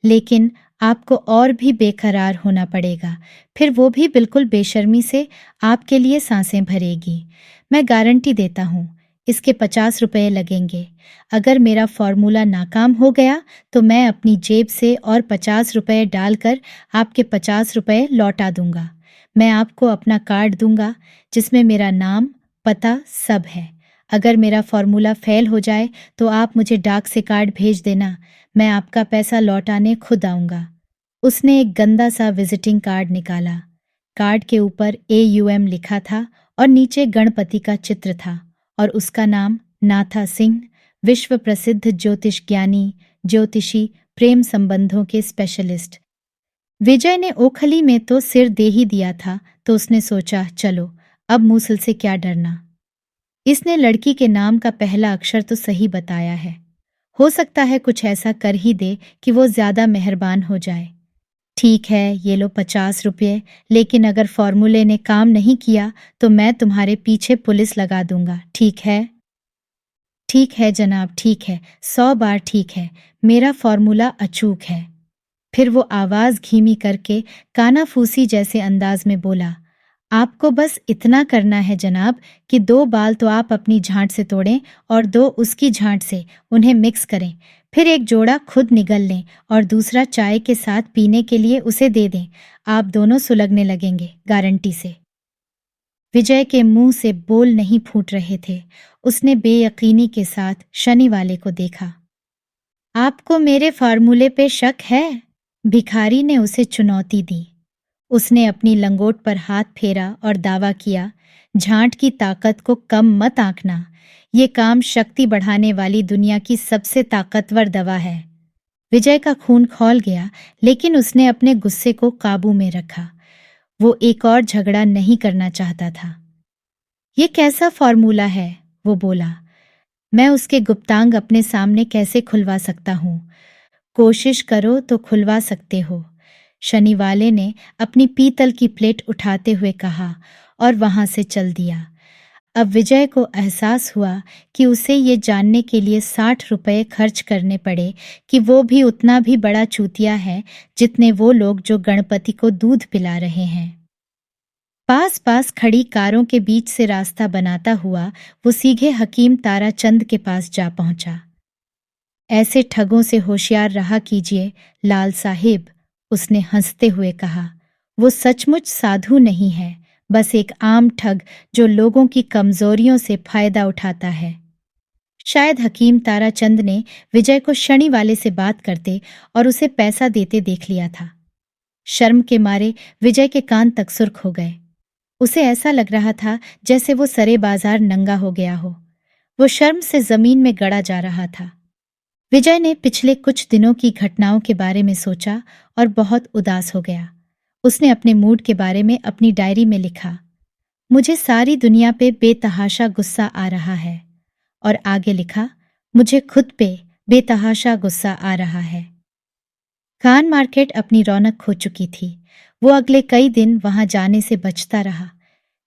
Speaker 1: लेकिन आपको और भी बेकरार होना पड़ेगा, फिर वो भी बिल्कुल बेशर्मी से आपके लिए सांसें भरेगी। मैं गारंटी देता हूं, इसके 50 रुपये लगेंगे। अगर मेरा फॉर्मूला नाकाम हो गया तो मैं अपनी जेब से और 50 रुपये डालकर आपके 50 रुपये लौटा दूंगा। मैं आपको अपना कार्ड दूंगा जिसमें मेरा नाम, पता सब है। अगर मेरा फॉर्मूला फेल हो जाए तो आप मुझे डाक से कार्ड भेज देना, मैं आपका पैसा लौटाने खुद आऊंगा। उसने एक गंदा सा विजिटिंग कार्ड निकाला। कार्ड के ऊपर AUM लिखा था और नीचे गणपति का चित्र था और उसका नाम नाथा सिंह, विश्व प्रसिद्ध ज्योतिष ज्ञानी, ज्योतिषी, प्रेम संबंधों के स्पेशलिस्ट। विजय ने ओखली में तो सिर दे ही दिया था, तो उसने सोचा, चलो अब मूसल से क्या डरना। इसने लड़की के नाम का पहला अक्षर तो सही बताया है। हो सकता है कुछ ऐसा कर ही दे कि वो ज्यादा मेहरबान हो जाए। ठीक है, ये लो 50 रुपये, लेकिन अगर फॉर्मूले ने काम नहीं किया तो मैं तुम्हारे पीछे पुलिस लगा दूंगा, ठीक है? ठीक है जनाब, ठीक है, 100 बार ठीक है, मेरा फॉर्मूला अचूक है। फिर वो आवाज धीमी करके कानाफूसी जैसे अंदाज में बोला, आपको बस इतना करना है जनाब कि 2 बाल तो आप अपनी झांट से तोड़ें और 2 उसकी झांट से, उन्हें मिक्स करें। फिर एक जोड़ा खुद निगल लें और दूसरा चाय के साथ पीने के लिए उसे दे दें। आप दोनों सुलगने लगेंगे, गारंटी से। विजय के मुंह से बोल नहीं फूट रहे थे। उसने बेयकीनी के साथ शनि वाले को देखा। आपको मेरे फार्मूले पे शक है? भिखारी ने उसे चुनौती दी। उसने अपनी लंगोट पर हाथ फेरा और दावा किया, झांट की ताकत को कम मत आंकना। ये काम शक्ति बढ़ाने वाली दुनिया की सबसे ताकतवर दवा है। विजय का खून खौल गया, लेकिन उसने अपने गुस्से को काबू में रखा। वो एक और झगड़ा नहीं करना चाहता था। ये कैसा फॉर्मूला है? वो बोला। मैं उसके गुप्तांग अपने सामने कैसे खुलवा सकता हूँ? कोशिश करो तो खुलवा सकते हो, शनि वाले ने अपनी पीतल की प्लेट उठाते हुए कहा और वहां से चल दिया। अब विजय को एहसास हुआ कि उसे ये जानने के लिए 60 रुपये खर्च करने पड़े कि वो भी उतना भी बड़ा चूतिया है जितने वो लोग जो गणपति को दूध पिला रहे हैं। पास पास खड़ी कारों के बीच से रास्ता बनाता हुआ वो सीधे हकीम ताराचंद के पास जा पहुंचा। ऐसे ठगों से होशियार रहा कीजिए लाल साहिब, उसने हंसते हुए कहा। वो सचमुच साधु नहीं है, बस एक आम ठग जो लोगों की कमजोरियों से फायदा उठाता है। शायद हकीम ताराचंद ने विजय को शनि वाले से बात करते और उसे पैसा देते देख लिया था। शर्म के मारे विजय के कान तक सुर्ख हो गए। उसे ऐसा लग रहा था जैसे वो सरे बाजार नंगा हो गया हो। वो शर्म से जमीन में गड़ा जा रहा था। विजय ने पिछले कुछ दिनों की घटनाओं के बारे में सोचा और बहुत उदास हो गया। उसने अपने मूड के बारे में अपनी डायरी में लिखा, मुझे सारी दुनिया पे बेतहाशा गुस्सा आ रहा है। और आगे लिखा, मुझे खुद पे बेतहाशा गुस्सा आ रहा है। खान मार्केट अपनी रौनक खो चुकी थी। वो अगले कई दिन वहां जाने से बचता रहा,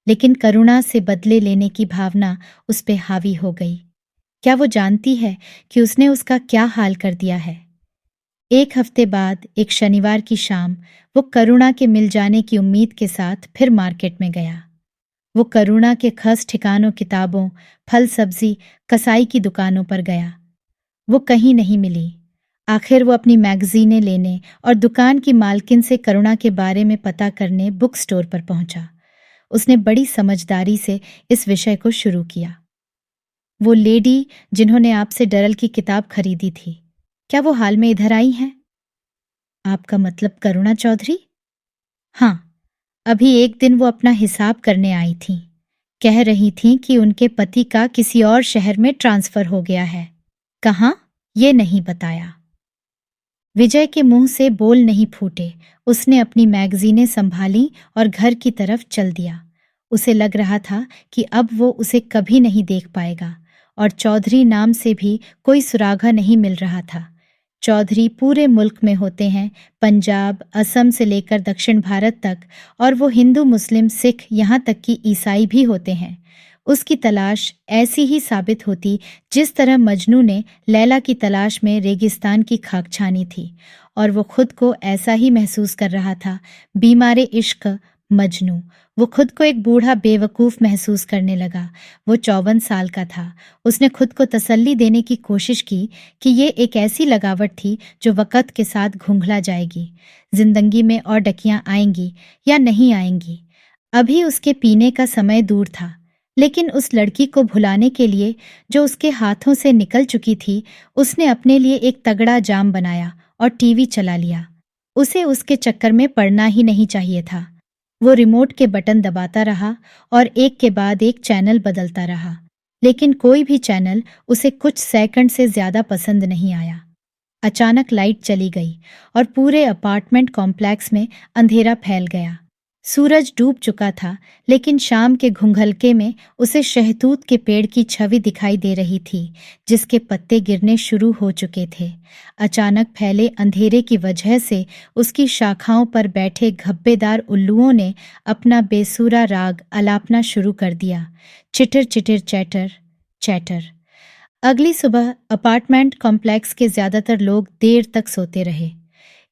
Speaker 1: लेकिन करुणा से बदले लेने की भावना उस पे हावी हो गई। क्या वो जानती है कि उसने उसका क्या हाल कर दिया है? एक हफ्ते बाद एक शनिवार की शाम वो करुणा के मिल जाने की उम्मीद के साथ फिर मार्केट में गया। वो करुणा के खस ठिकानों किताबों, फल सब्जी, कसाई की दुकानों पर गया। वो कहीं नहीं मिली। आखिर वो अपनी मैगजीनें लेने और दुकान की मालकिन से करुणा के बारे में पता करने बुक स्टोर पर पहुंचा। उसने बड़ी समझदारी से इस विषय को शुरू किया। वो लेडी जिन्होंने आपसे डरल की किताब खरीदी थी, क्या वो हाल में इधर आई हैं? आपका मतलब करुणा चौधरी? हाँ, अभी एक दिन वो अपना हिसाब करने आई थीं। कह रही थीं कि उनके पति का किसी और शहर में ट्रांसफर हो गया है। कहाँ? ये नहीं बताया। विजय के मुंह से बोल नहीं फूटे। उसने अपनी मैगजीनें संभाली और घर की तरफ चल दिया। उसे लग रहा था कि अब वो उसे कभी नहीं देख पाएगा, और चौधरी नाम से भी कोई सुरागा नहीं मिल रहा था। चौधरी पूरे मुल्क में होते हैं, पंजाब, असम से लेकर दक्षिण भारत तक, और वो हिंदू, मुस्लिम, सिख, यहाँ तक कि ईसाई भी होते हैं। उसकी तलाश ऐसी ही साबित होती जिस तरह मजनू ने लैला की तलाश में रेगिस्तान की खाक छानी थी, और वो खुद को ऐसा ही महसूस कर रहा था। बीमारे इश्क मजनू। वो खुद को एक बूढ़ा बेवकूफ़ महसूस करने लगा। वो 54 साल का था। उसने खुद को तसल्ली देने की कोशिश की कि ये एक ऐसी लगावट थी जो वक़्त के साथ घुंघला जाएगी। जिंदगी में और डकियां आएंगी या नहीं आएंगी, अभी उसके पीने का समय दूर था। लेकिन उस लड़की को भुलाने के लिए जो उसके हाथों से निकल चुकी थी, उसने अपने लिए एक तगड़ा जाम बनाया और टीवी चला लिया। उसे उसके चक्कर में पड़ना ही नहीं चाहिए था। वो रिमोट के बटन दबाता रहा और एक के बाद एक चैनल बदलता रहा, लेकिन कोई भी चैनल उसे कुछ सेकंड से ज्यादा पसंद नहीं आया। अचानक लाइट चली गई और पूरे अपार्टमेंट कॉम्प्लेक्स में अंधेरा फैल गया। सूरज डूब चुका था, लेकिन शाम के घुंघलके में उसे शहतूत के पेड़ की छवि दिखाई दे रही थी, जिसके पत्ते गिरने शुरू हो चुके थे। अचानक फैले अंधेरे की वजह से उसकी शाखाओं पर बैठे घब्बेदार उल्लुओं ने अपना बेसुरा राग अलापना शुरू कर दिया। Cheater cheater chatter chatter. अगली सुबह अपार्टमेंट कॉम्प्लेक्स के ज्यादातर लोग देर तक सोते रहे।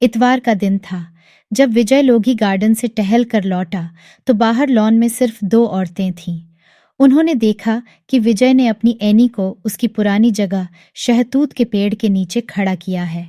Speaker 1: इतवार का दिन था। जब विजय लोधी गार्डन से टहल कर लौटा तो बाहर लॉन में सिर्फ 2 औरतें थीं। उन्होंने देखा कि विजय ने अपनी एनी को उसकी पुरानी जगह शहतूत के पेड़ के नीचे खड़ा किया है।